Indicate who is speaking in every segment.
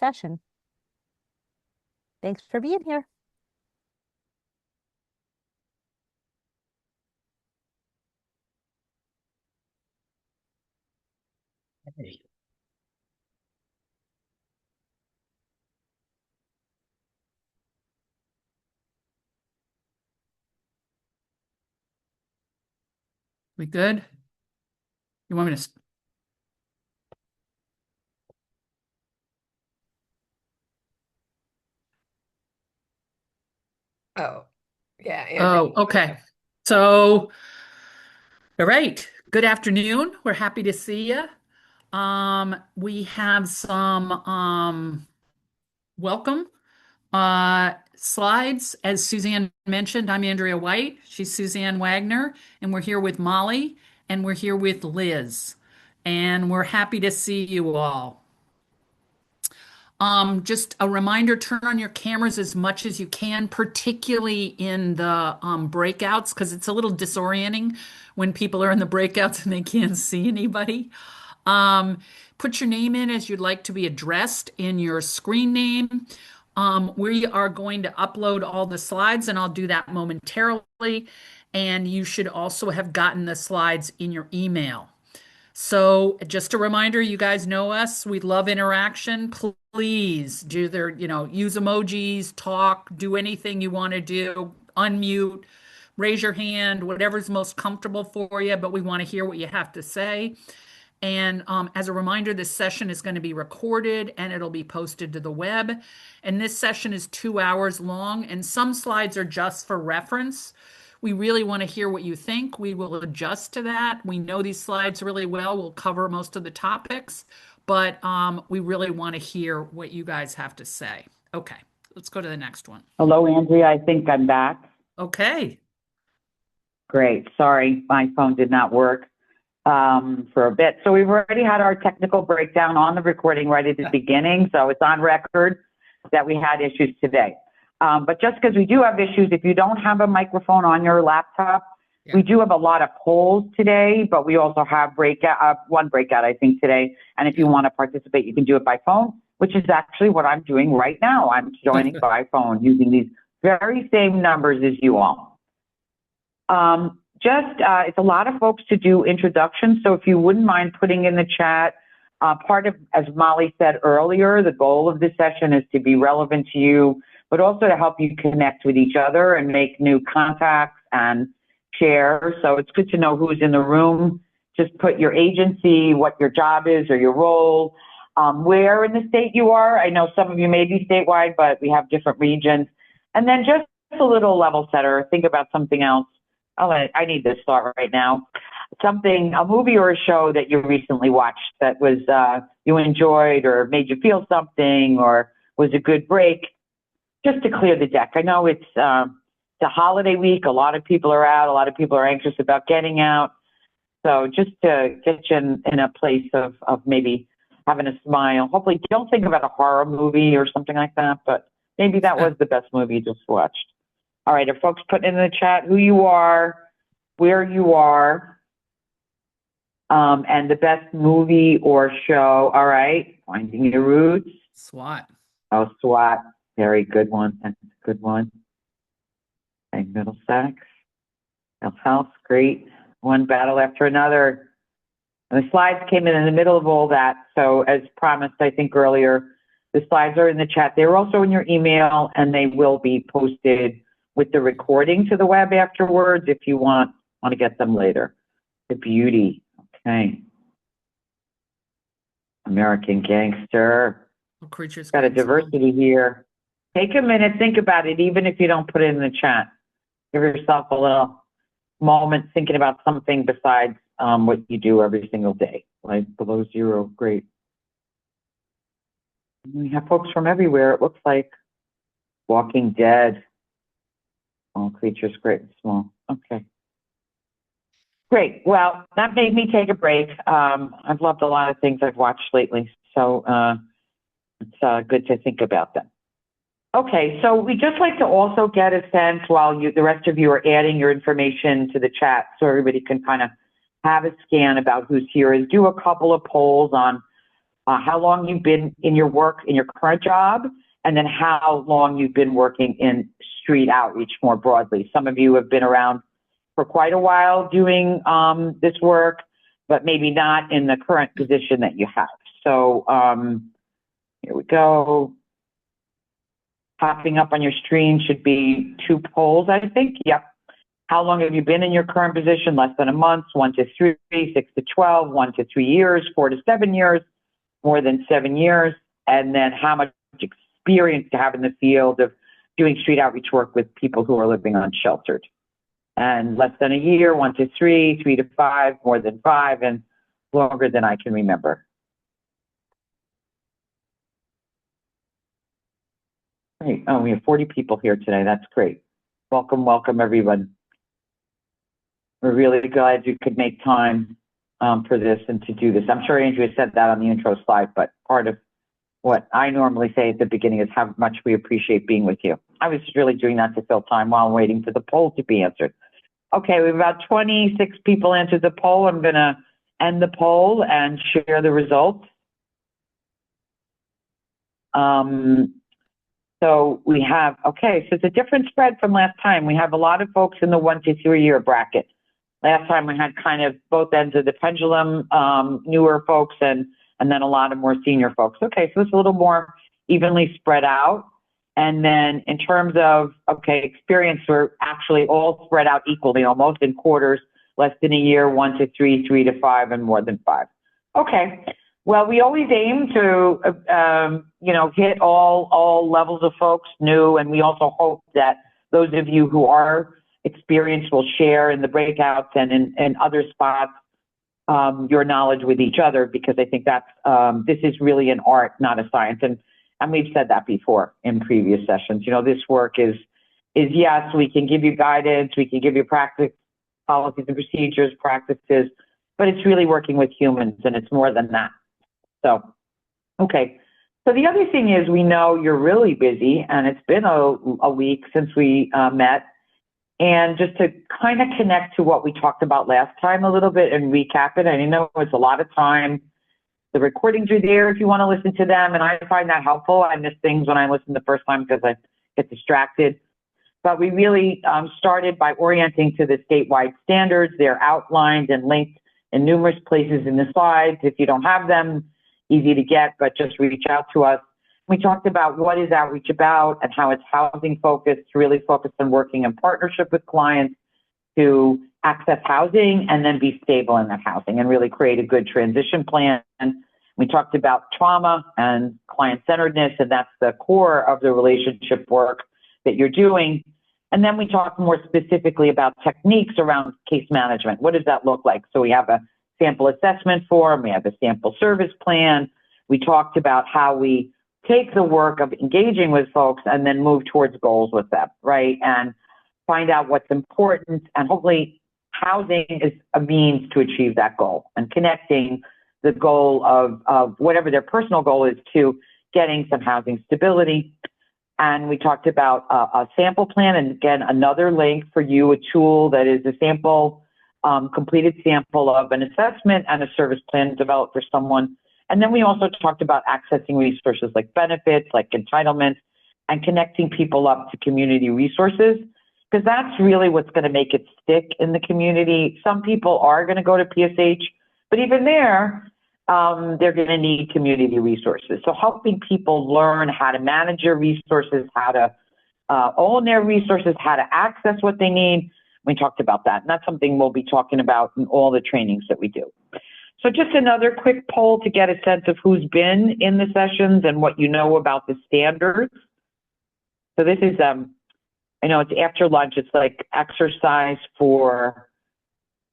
Speaker 1: session. Thanks for being here.
Speaker 2: Hey. We good? You want me to?
Speaker 3: Oh, yeah,
Speaker 2: Oh, okay. So, all right. Good afternoon. We're happy to see you. We have some welcome slides. As Suzanne mentioned, I'm Andrea White. She's Suzanne Wagner, and we're here with Molly, and we're here with Liz, and we're happy to see you all. Just a reminder, turn on your cameras as much as you can, particularly in the breakouts, because it's a little disorienting when people are in the breakouts and they can't see anybody. Um, Put your name in as you'd like to be addressed in your screen name. We are going to upload all the slides, and I'll do that momentarily. And you should also have gotten the slides in your email. So just a reminder, you guys know us. We love interaction. Please do use emojis, talk, do anything you want to do, unmute, raise your hand, whatever's most comfortable for you, but we want to hear what you have to say. And as a reminder, this session is going to be recorded and it'll be posted to the web. And this session is 2 hours long, and some slides are just for reference. We really want to hear what you think. We will adjust to that. We know these slides really well. We'll cover most of the topics, but we really want to hear what you guys have to say. Okay, let's go to the next one.
Speaker 4: Hello, Andrea. I think I'm back.
Speaker 2: Okay.
Speaker 4: Great. Sorry, my phone did not work for a bit. So we've already had our technical breakdown on the recording right at the beginning. So it's on record that we had issues today. But just because we do have issues, if you don't have a microphone on your laptop, we do have a lot of polls today, but we also have one breakout, I think, today. And if you want to participate, you can do it by phone, which is actually what I'm doing right now. I'm joining by phone using these very same numbers as you all. It's a lot of folks to do introductions, so if you wouldn't mind putting in the chat, part of, as Molly said earlier, the goal of this session is to be relevant to you, but also to help you connect with each other and make new contacts and share. So it's good to know who's in the room. Just put your agency, what your job is or your role, where in the state you are. I know some of you may be statewide, but we have different regions. And then just a little level setter, think about something else. I need this thought right now. A movie or a show that you recently watched that was you enjoyed or made you feel something or was a good break, just to clear the deck. I know it's the holiday week. A lot of people are out. A lot of people are anxious about getting out. So just to get you in a place of maybe having a smile. Hopefully, don't think about a horror movie or something like that, but maybe that was the best movie you just watched. All right, are folks putting in the chat who you are, where you are, and the best movie or show? All right, Finding Your Roots.
Speaker 2: SWAT.
Speaker 4: Oh, SWAT. Very good one. That's a good one. Okay, Middlesex. House, great. One battle after another. And the slides came in the middle of all that. So as promised, I think earlier, the slides are in the chat. They're also in your email, and they will be posted with the recording to the web afterwards if you want to get them later. The Beauty. Okay. American Gangster.
Speaker 2: Creatures.
Speaker 4: Got a diversity here. Take a minute, think about it, even if you don't put it in the chat. Give yourself a little moment thinking about something besides what you do every single day. Like Below Zero, great. We have folks from everywhere, it looks like. Walking Dead. All creatures, great and small. Okay. Great. Well, that made me take a break. I've loved a lot of things I've watched lately, so it's good to think about them. Okay, so we just like to also get a sense while the rest of you are adding your information to the chat so everybody can kind of have a scan about who's here, is do a couple of polls on how long you've been in your work, in your current job, and then how long you've been working in street outreach more broadly. Some of you have been around for quite a while doing this work, but maybe not in the current position that you have. So here we go. Popping up on your screen should be 2 polls, I think. Yep. How long have you been in your current position? Less than a month, 1 to 3, 6 to 12, 1 to 3 years, 4 to 7 years, more than 7 years, and then how much experience you have in the field of doing street outreach work with people who are living unsheltered. And less than a year, 1 to 3, 3 to 5, more than 5, and longer than I can remember. Great. Oh, we have 40 people here today. That's great. Welcome, welcome, everyone. We're really glad you could make time for this and to do this. I'm sure Andrea said that on the intro slide, but part of what I normally say at the beginning is how much we appreciate being with you. I was really doing that to fill time while waiting for the poll to be answered. Okay, we have about 26 people answered the poll. I'm going to end the poll and share the results. So we have, okay, so it's a different spread from last time. We have a lot of folks in the 1 to 3 year bracket. Last time we had kind of both ends of the pendulum, newer folks and then a lot of more senior folks. Okay, so it's a little more evenly spread out. And then in terms of, okay, experience, we're actually all spread out equally, almost in quarters, less than a year, 1 to 3, 3 to 5, and more than 5. Okay, well, we always aim to, hit all levels of folks, new, and we also hope that those of you who are experienced will share in the breakouts and in other spots your knowledge with each other, because I think that's, this is really an art, not a science. And we've said that before in previous sessions. This work is yes, we can give you guidance, we can give you practice, policies and procedures, practices, but it's really working with humans, and it's more than that. So, okay. So the other thing is, we know you're really busy, and it's been a week since we met. And just to kind of connect to what we talked about last time a little bit and recap it, I know it's a lot of time. The recordings are there if you want to listen to them, and I find that helpful. I miss things when I listen the first time because I get distracted. But we really started by orienting to the statewide standards. They're outlined and linked in numerous places in the slides. If you don't have them, easy to get, but just reach out to us. We talked about what is outreach about and how it's housing focused, really focused on working in partnership with clients to access housing and then be stable in that housing and really create a good transition plan. We talked about trauma and client-centeredness, and that's the core of the relationship work that you're doing. And then we talked more specifically about techniques around case management. What does that look like? So we have a sample assessment form, we have a sample service plan. We talked about how we take the work of engaging with folks and then move towards goals with them, right? And find out what's important, and hopefully housing is a means to achieve that goal, and connecting the goal of whatever their personal goal is to getting some housing stability. And we talked about a sample plan, and again, another link for you, a tool that is a sample, completed sample of an assessment and a service plan developed for someone. And then we also talked about accessing resources like benefits, like entitlements, and connecting people up to community resources, because that's really what's going to make it stick in the community. Some people are going to go to PSH, but even there, they're going to need community resources. So helping people learn how to manage their resources, how to own their resources, how to access what they need. We talked about that, and that's something we'll be talking about in all the trainings that we do. So just another quick poll to get a sense of who's been in the sessions and what you know about the standards. So this is, I know it's after lunch, it's like exercise for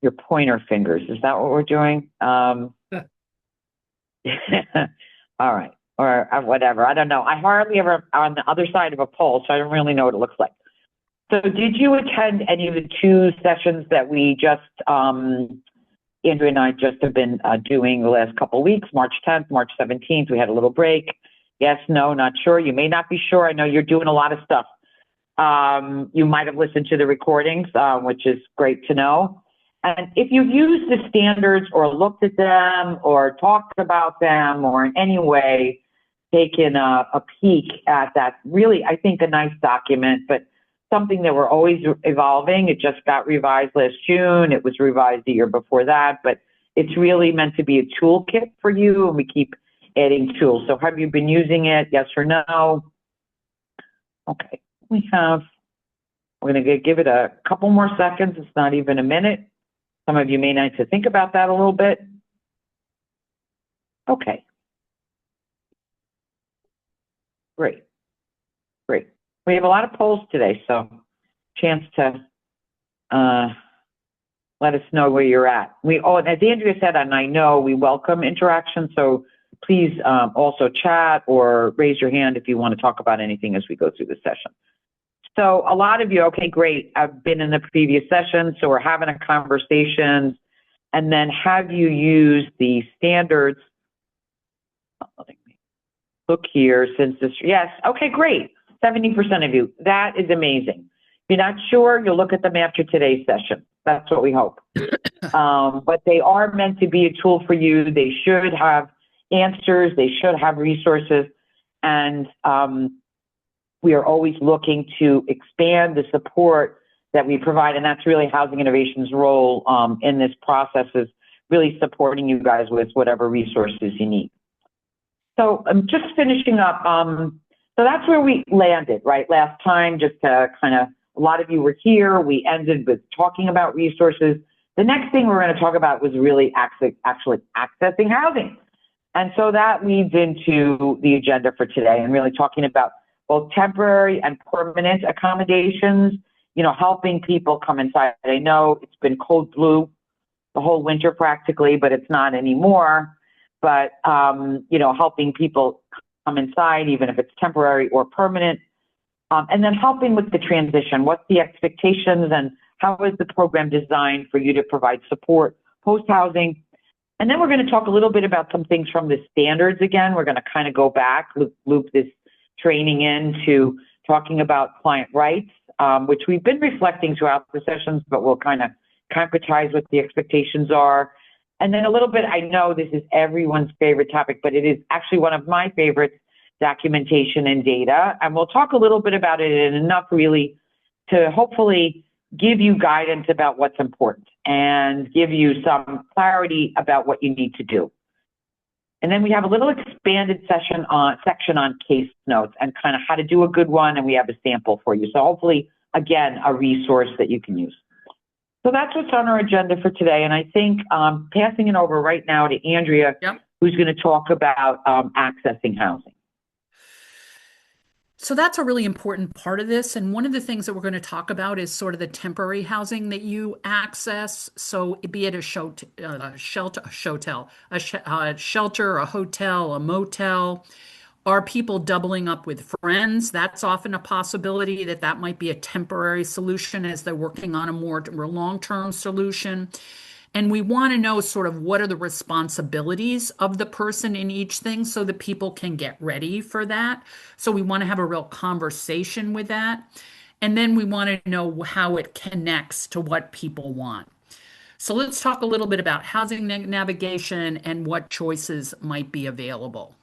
Speaker 4: your pointer fingers. Is that what we're doing? All right, or whatever, I don't know. I hardly ever on the other side of a poll, so I don't really know what it looks like. So did you attend any of the 2 sessions that we just, Andrea and I just have been doing the last couple of weeks, March 10th, March 17th, we had a little break. Yes, no, not sure. You may not be sure. I know you're doing a lot of stuff. You might have listened to the recordings, which is great to know. And if you've used the standards or looked at them or talked about them or in any way taken a peek at that, really, I think a nice document, but something that we're always evolving. It just got revised last June. It was revised the year before that, but it's really meant to be a toolkit for you, and we keep adding tools. So have you been using it? Yes or no? Okay, we're going to give it a couple more seconds. It's not even a minute. Some of you may need to think about that a little bit. Okay. Great. Great. We have a lot of polls today, so chance to let us know where you're at. And as Andrea said, and I know we welcome interaction, so please also chat or raise your hand if you want to talk about anything as we go through the session. So a lot of you, okay, great. I've been in the previous session, so we're having a conversation. And then have you used the standards? Look here, since this, yes, okay, great. 70% of you, that is amazing. If you're not sure, you'll look at them after today's session. That's what we hope. But they are meant to be a tool for you. They should have answers. They should have resources. And we are always looking to expand the support that we provide. And that's really Housing Innovation's role in this process, is really supporting you guys with whatever resources you need. So I'm just finishing up. So that's where we landed, right? Last time, just to kind of, a lot of you were here. We ended with talking about resources. The next thing we're going to talk about was really actually accessing housing. And so that leads into the agenda for today, and really talking about both temporary and permanent accommodations, you know, helping people come inside. I know it's been cold blue the whole winter practically, but it's not anymore. But, you know, helping people come inside, even if it's temporary or permanent. And then helping with the transition. What's the expectations, and how is the program designed for you to provide support post-housing? And then we're going to talk a little bit about some things from the standards again. We're going to kind of go back, loop this training into talking about client rights, which we've been reflecting throughout the sessions, but we'll kind of concretize what the expectations are. And then a little bit, I know this is everyone's favorite topic, but it is actually one of my favorites, documentation and data. And we'll talk a little bit about it, and enough really to hopefully give you guidance about what's important and give you some clarity about what you need to do. And then we have a little expanded section on case notes and kind of how to do a good one, and we have a sample for you. So hopefully, again, a resource that you can use. So that's what's on our agenda for today. And I think passing it over right now to Andrea,
Speaker 2: Yep.
Speaker 4: who's going to talk about accessing housing.
Speaker 2: So that's a really important part of this. And one of the things that we're going to talk about is sort of the temporary housing that you access. So be it a shelter, a shelter, a hotel, a motel. Are people doubling up with friends? That's often a possibility that might be a temporary solution as they're working on a more long-term solution. And we want to know sort of what are the responsibilities of the person in each thing so that people can get ready for that. So we want to have a real conversation with that. And then we want to know how it connects to what people want. So let's talk a little bit about housing navigation and what choices might be available.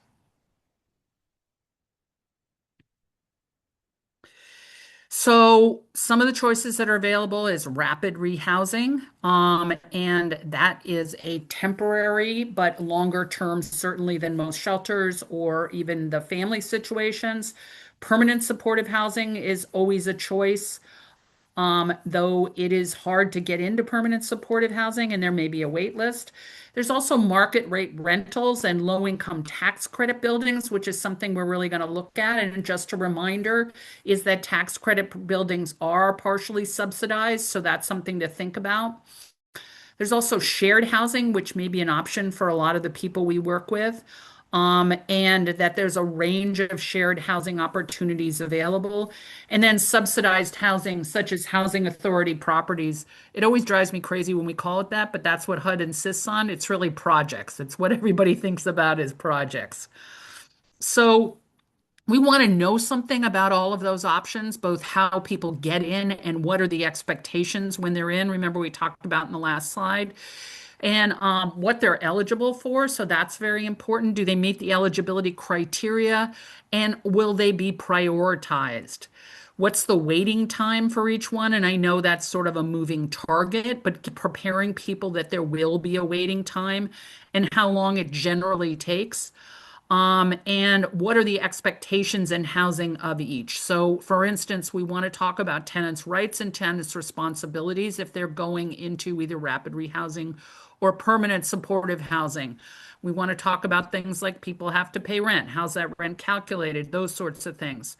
Speaker 2: So some of the choices that are available is rapid rehousing, and that is a temporary but longer term, certainly than most shelters or even the family situations. Permanent supportive housing is always a choice. Though it is hard to get into permanent supportive housing and there may be a wait list. There's also market rate rentals and low income tax credit buildings, which is something we're really going to look at. And just a reminder is that tax credit buildings are partially subsidized, so that's something to think about. There's also shared housing, which may be an option for a lot of the people we work with. And that there's a range of shared housing opportunities available. And then subsidized housing, such as housing authority properties. It always drives me crazy when we call it that, but that's what HUD insists on. It's really projects. It's what everybody thinks about as projects. So We want to know something about all of those options, both how people get in and what are the expectations when they're in. Remember, we talked about in the last slide, and what they're eligible for. So that's very important. Do they meet the eligibility criteria? And will they be prioritized? What's the waiting time for each one? And I know that's sort of a moving target, but preparing people that there will be a waiting time and how long it generally takes. And what are the expectations in housing of each? So, for instance, we want to talk about tenants' rights and tenants' responsibilities if they're going into either rapid rehousing or permanent supportive housing. We want to talk about things like people have to pay rent. How's that rent calculated? Those sorts of things.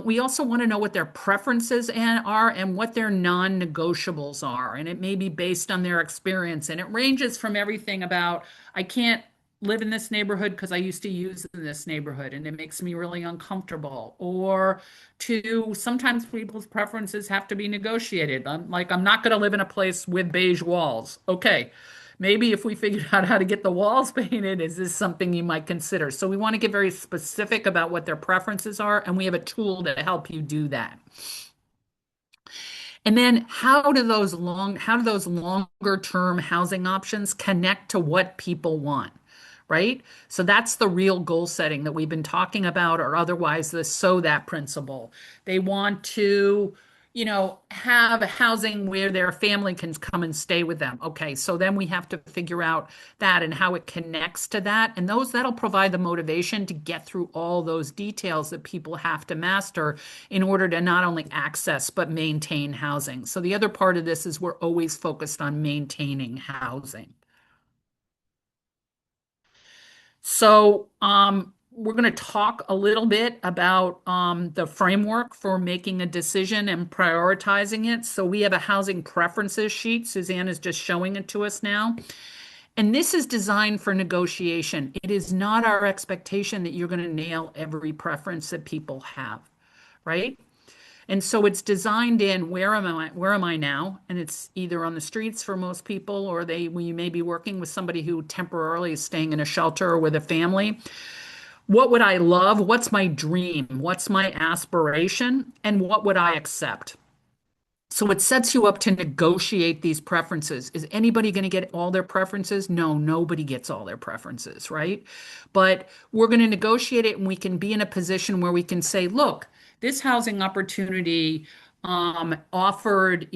Speaker 2: We also want to know what their preferences are and what their non-negotiables are. And it may be based on their experience. And it ranges from everything about, I can't live in this neighborhood because I used to use in this neighborhood and it makes me really uncomfortable. Or to sometimes people's preferences have to be negotiated. I'm not going to live in a place with beige walls. Okay. Maybe if we figured out how to get the walls painted, is this something you might consider? So we want to get very specific about what their preferences are, and we have a tool to help you do that. And then how do those longer term housing options connect to what people want? Right? So that's the real goal setting that we've been talking about, or otherwise the so that principle. They want to, have housing where their family can come and stay with them. Okay, so then we have to figure out that and how it connects to that. And that'll provide the motivation to get through all those details that people have to master in order to not only access but maintain housing. So the other part of this is we're always focused on maintaining housing. So, we're going to talk a little bit about the framework for making a decision and prioritizing it. So, we have a housing preferences sheet. Suzanne is just showing it to us now. And this is designed for negotiation. It is not our expectation that you're going to nail every preference that people have, right? And so it's designed in where am I now? And it's either on the streets for most people, or we may be working with somebody who temporarily is staying in a shelter or with a family. What would I love? What's my dream? What's my aspiration? And what would I accept? So it sets you up to negotiate these preferences. Is anybody going to get all their preferences? No, nobody gets all their preferences, right? But we're going to negotiate it, and we can be in a position where we can say, look, this housing opportunity offered,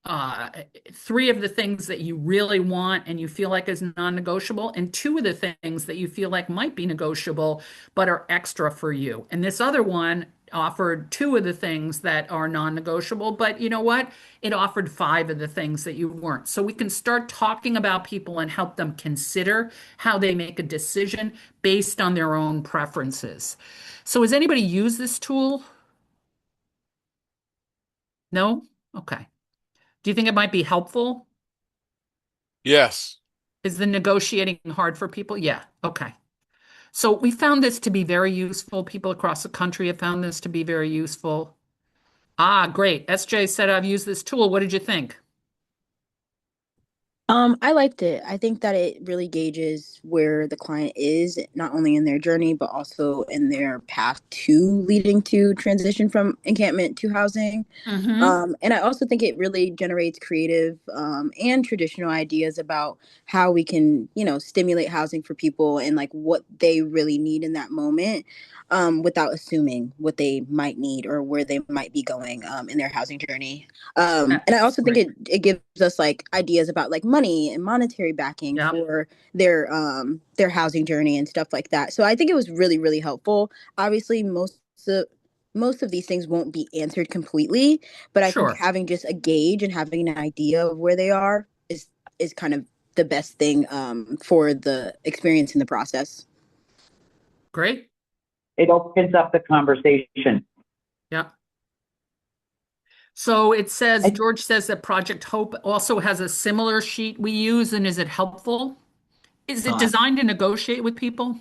Speaker 2: uh, three of the things that you really want and you feel like is non-negotiable, and two of the things that you feel like might be negotiable but are extra for you. And this other one offered two of the things that are non-negotiable, but you know what? It offered five of the things that you weren't. So we can start talking about people and help them consider how they make a decision based on their own preferences. So has anybody used this tool? No? Okay. Do you think it might be helpful?
Speaker 1: Yes.
Speaker 2: Is the negotiating hard for people? Yeah. Okay. So we found this to be very useful. People across the country have found this to be very useful. Ah, great. SJ said, I've used this tool. What did you think?
Speaker 5: I liked it. I think that it really gauges where the client is, not only in their journey, but also in their path to leading to transition from encampment to housing.
Speaker 2: Mm-hmm.
Speaker 5: And I also think it really generates creative and traditional ideas about how we can, stimulate housing for people and like what they really need in that moment, without assuming what they might need or where they might be going in their housing journey. And I
Speaker 2: That's
Speaker 5: also think
Speaker 2: great.
Speaker 5: it gives us like ideas about like money and monetary backing
Speaker 2: Yeah,
Speaker 5: for their housing journey and stuff like that. So I think it was really, really helpful. Obviously, most of these things won't be answered completely, but I think
Speaker 2: sure.
Speaker 5: having just a gauge and having an idea of where they are is kind of the best thing for the experience in the process.
Speaker 2: Great.
Speaker 4: It opens up the conversation.
Speaker 2: Yeah. So it says,
Speaker 4: I,
Speaker 2: George says that Project Hope also has a similar sheet we use, and is it helpful? Is it
Speaker 6: Uh,
Speaker 2: designed to negotiate with people?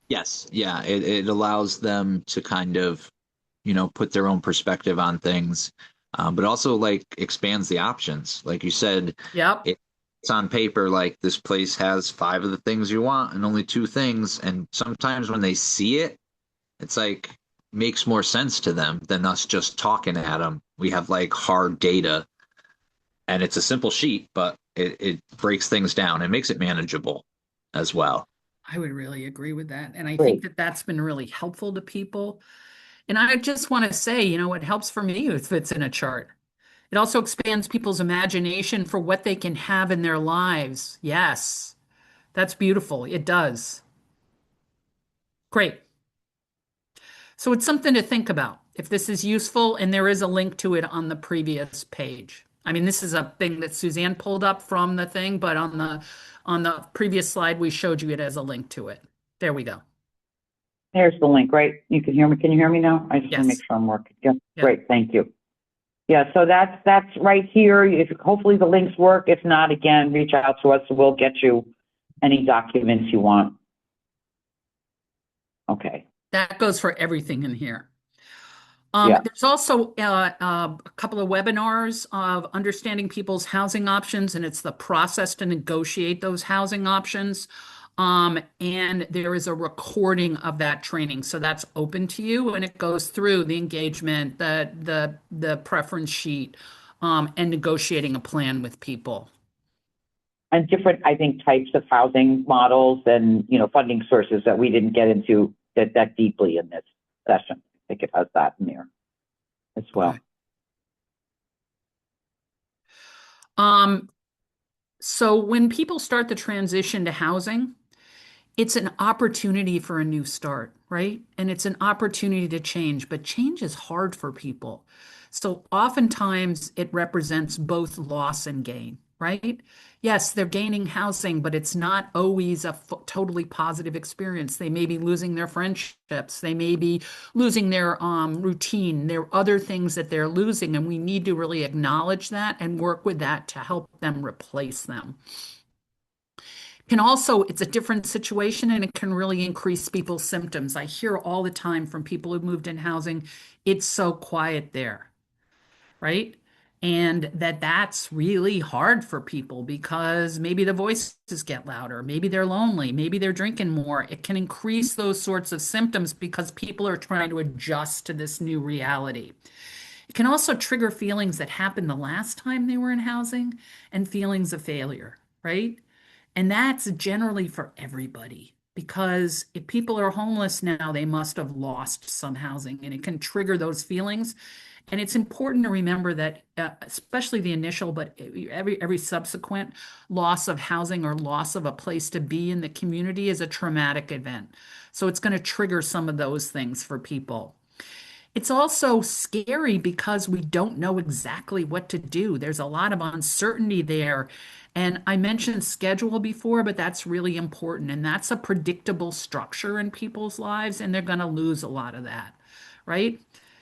Speaker 6: yes, yeah, it allows them to kind of, put their own perspective on things, but also like expands the options. Like you said,
Speaker 2: Yep.
Speaker 6: it's on paper like this place has five of the things you want and only two things. And sometimes when they see it, It's like makes more sense to them than us just talking at them. We have like hard data, and it's a simple sheet, but it breaks things down and makes it manageable as well.
Speaker 2: I would really agree with that. And I think
Speaker 4: Great.
Speaker 2: that that's been really helpful to people. And I just want to say, it helps for me if it's in a chart. It also expands people's imagination for what they can have in their lives. Yes, that's beautiful. It does. Great. So it's something to think about if this is useful, and there is a link to it on the previous page. I mean, this is a thing that Suzanne pulled up from the thing, but on the previous slide, we showed you it as a link to it. There we go.
Speaker 4: There's the link, right? You can hear me. Can you hear me now? I just want to make
Speaker 2: Yes.
Speaker 4: sure I'm working. Yeah,
Speaker 2: Yeah.
Speaker 4: great. Thank you. Yeah, so that's right here. If hopefully the links work. If not, again, reach out to us. We'll get you any documents you want. Okay.
Speaker 2: That goes for everything in here.
Speaker 4: Yeah.
Speaker 2: There's also a couple of webinars of understanding people's housing options, and it's the process to negotiate those housing options. And there is a recording of that training, so that's open to you, and it goes through the engagement, the preference sheet, and negotiating a plan with people.
Speaker 4: And different, I think, types of housing models and, funding sources that we didn't get into that deeply in this session. I think it has that in there as well.
Speaker 2: Okay. So when people start the transition to housing, it's an opportunity for a new start, right? And it's an opportunity to change, but change is hard for people. So oftentimes it represents both loss and gain, right? Yes, they're gaining housing, but it's not always a totally positive experience. They may be losing their friendships. They may be losing their routine. There are other things that they're losing, and we need to really acknowledge that and work with that to help them replace them. It's a different situation, and it can really increase people's symptoms. I hear all the time from people who've moved in housing, it's so quiet there, right? And that's really hard for people because maybe the voices get louder, maybe they're lonely, maybe they're drinking more. It can increase those sorts of symptoms because people are trying to adjust to this new reality. It can also trigger feelings that happened the last time they were in housing and feelings of failure, right? And that's generally for everybody because if people are homeless now, they must have lost some housing, and it can trigger those feelings. And it's important to remember that, especially the initial, but every subsequent loss of housing or loss of a place to be in the community is a traumatic event. So it's going to trigger some of those things for people. It's also scary because we don't know exactly what to do. There's a lot of uncertainty there. And I mentioned schedule before, but that's really important. And that's a predictable structure in people's lives, and they're going to lose a lot of that, right?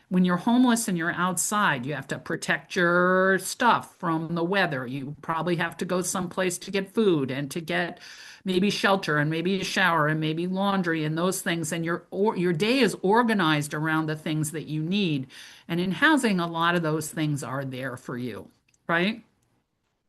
Speaker 2: When you're homeless and you're outside, you have to protect your stuff from the weather. You probably have to go someplace to get food and to get maybe shelter and maybe a shower and maybe laundry and those things. And your day is organized around the things that you need. And in housing, a lot of those things are there for you, right?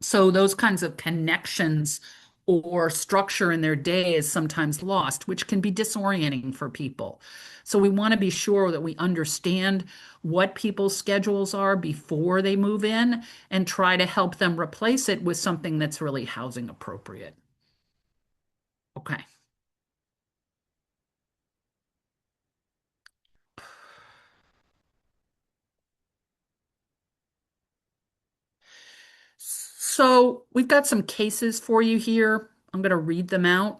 Speaker 2: So those kinds of connections or structure in their day is sometimes lost, which can be disorienting for people. So we want to be sure that we understand what people's schedules are before they move in and try to help them replace it with something that's really housing appropriate. Okay. So we've got some cases for you here. I'm going to read them out.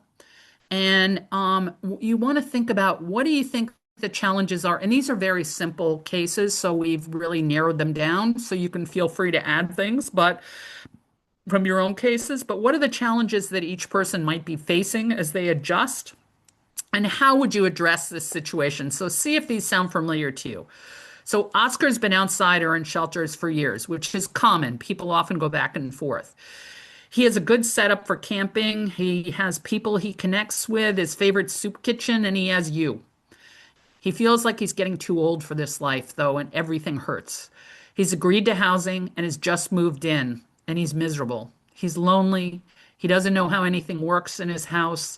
Speaker 2: And you want to think about what do you think the challenges are? And these are very simple cases, so we've really narrowed them down. So you can feel free to add things, but from your own cases. But what are the challenges that each person might be facing as they adjust? And how would you address this situation? So see if these sound familiar to you. So Oscar's been outside or in shelters for years, which is common. People often go back and forth. He has a good setup for camping. He has people he connects with, his favorite soup kitchen, and he has you. He feels like he's getting too old for this life, though, and everything hurts. He's agreed to housing and has just moved in, and he's miserable. He's lonely. He doesn't know how anything works in his house.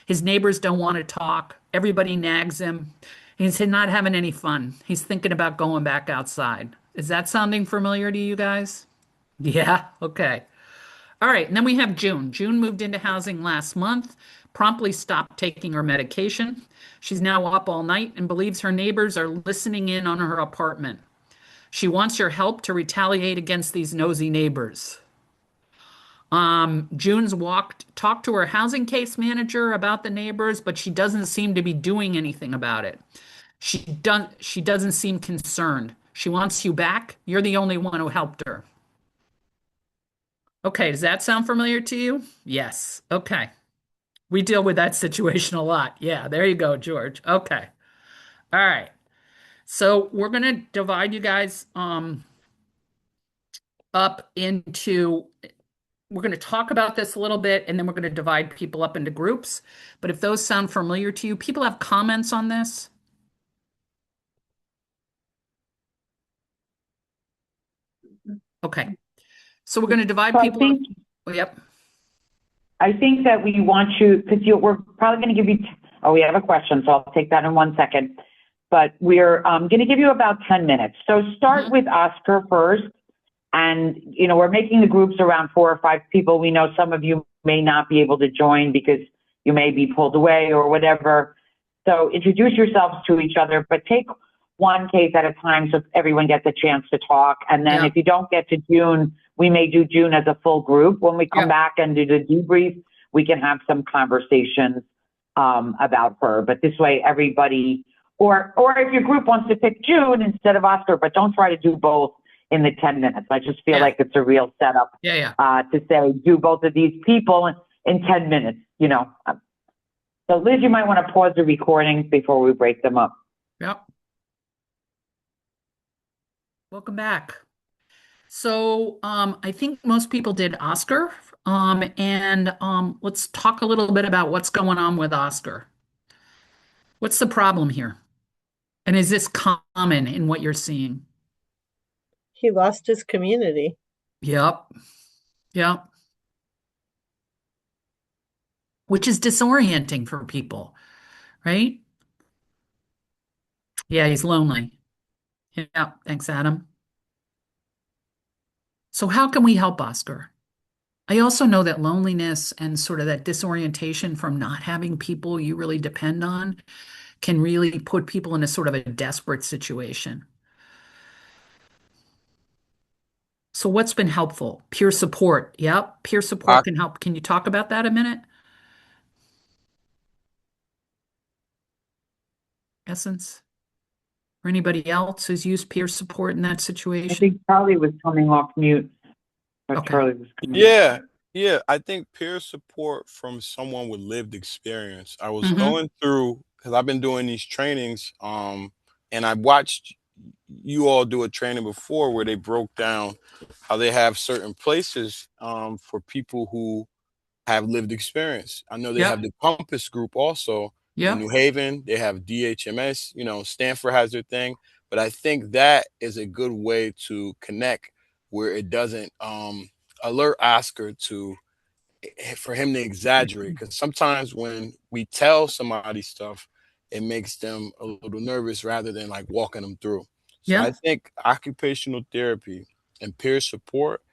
Speaker 2: His neighbors don't want to talk. Everybody nags him. He's not having any fun. He's thinking about going back outside. Is that sounding familiar to you guys? Yeah, okay. All right, and then we have June. June moved into housing last month, promptly stopped taking her medication. She's now up all night and believes her neighbors are listening in on her apartment. She wants your help to retaliate against these nosy neighbors. Talked to her housing case manager about the neighbors, but she doesn't seem to be doing anything about it. She doesn't seem concerned. She wants you back. You're the only one who helped her. Okay, does that sound familiar to you? Yes. Okay. We deal with that situation a lot. Yeah, there you go, George. Okay. All right. So we're gonna divide you guys up into we're going to talk about this a little bit and then we're going to divide people up into groups. But if those sound familiar to you, people have comments on this? Okay. So we're going to divide
Speaker 4: So
Speaker 2: people up. Oh, yep.
Speaker 4: I think that we want you, because we're probably going to give you, oh, we have a question, so I'll take that in 1 second. But we're going to give you about 10 minutes. So start with Oscar first. And, we're making the groups around 4 or 5 people. We know some of you may not be able to join because you may be pulled away or whatever. So introduce yourselves to each other, but take one case at a time so everyone gets a chance to talk. And then if you don't get to June, we may do June as a full group. When we come back and do the debrief, we can have some conversations about her. But this way, everybody, or if your group wants to pick June instead of Oscar, but don't try to do both in the 10 minutes. I just feel like it's a real setup to say, do both of these people in 10 minutes, So Liz, you might want to pause the recording before we break them up.
Speaker 2: Yep. Welcome back. So I think most people did Oscar. Let's talk a little bit about what's going on with Oscar. What's the problem here? And is this common in what you're seeing?
Speaker 7: He lost his community.
Speaker 2: Yep. Which is disorienting for people, right? Yeah, he's lonely. Yeah, thanks, Adam. So how can we help Oscar? I also know that loneliness and sort of that disorientation from not having people you really depend on can really put people in a sort of a desperate situation. So what's been helpful? Peer support. Yep, peer support can help. Can you talk about that a minute? Essence? Or anybody else who's used peer support in that situation?
Speaker 4: I think Charlie was coming off mute.
Speaker 2: Okay.
Speaker 1: Yeah. I think peer support from someone with lived experience. I was
Speaker 2: Mhm.
Speaker 1: going through, because I've been doing these trainings, and I watched you all do a training before where they broke down how they have certain places for people who have lived experience. I know they
Speaker 2: Yep.
Speaker 1: have the Compass Group also in New
Speaker 2: Yep.
Speaker 1: Haven. They have DHMS, Stanford has their thing. But I think that is a good way to connect where it doesn't alert Oscar to for him to exaggerate. Because sometimes when we tell somebody stuff, it makes them a little nervous rather than like walking them through. So I
Speaker 2: Yep.
Speaker 1: think occupational therapy and peer support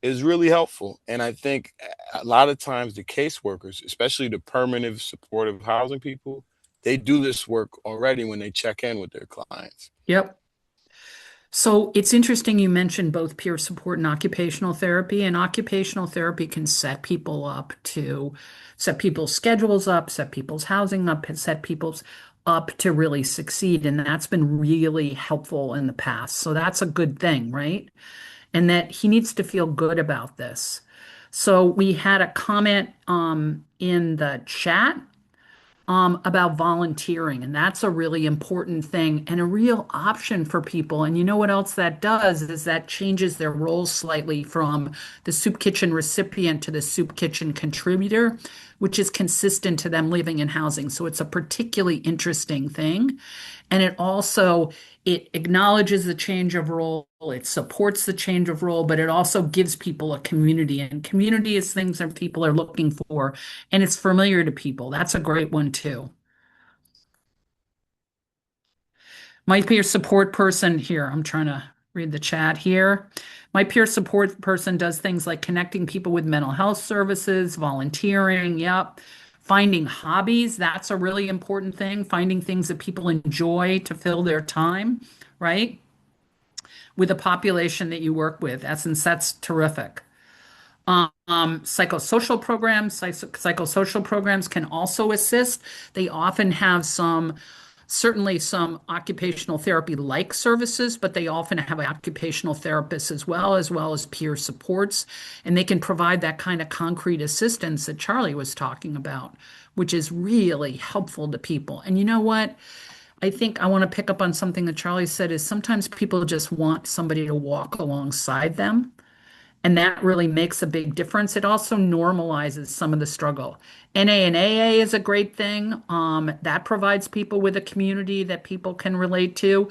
Speaker 1: is really helpful. And I think a lot of times the caseworkers, especially the permanent supportive housing people, they do this work already when they check in with their clients.
Speaker 2: Yep. So it's interesting you mentioned both peer support and occupational therapy. And occupational therapy can set people up to set people's schedules up, set people's housing up, and set people's up to really succeed. And that's been really helpful in the past. So that's a good thing, right? And that he needs to feel good about this. So we had a comment in the chat about volunteering, and that's a really important thing and a real option for people. And you know what else that does is that changes their roles slightly from the soup kitchen recipient to the soup kitchen contributor, which is consistent to them living in housing. So it's a particularly interesting thing. And it acknowledges the change of role, it supports the change of role, but it also gives people a community. And community is things that people are looking for, and it's familiar to people. That's a great one too. My peer support person here, I'm trying to read the chat here. My peer support person does things like connecting people with mental health services, volunteering, yep. Finding hobbies, that's a really important thing. Finding things that people enjoy to fill their time, right? With a population that you work with. That's terrific. Psychosocial programs can also assist. They often have certainly some occupational therapy like services, but they often have occupational therapists as well as peer supports. And they can provide that kind of concrete assistance that Charlie was talking about, which is really helpful to people. And you know what? I think I want to pick up on something that Charlie said is sometimes people just want somebody to walk alongside them. And that really makes a big difference. It also normalizes some of the struggle. NA and AA is a great thing. That provides people with a community that people can relate to.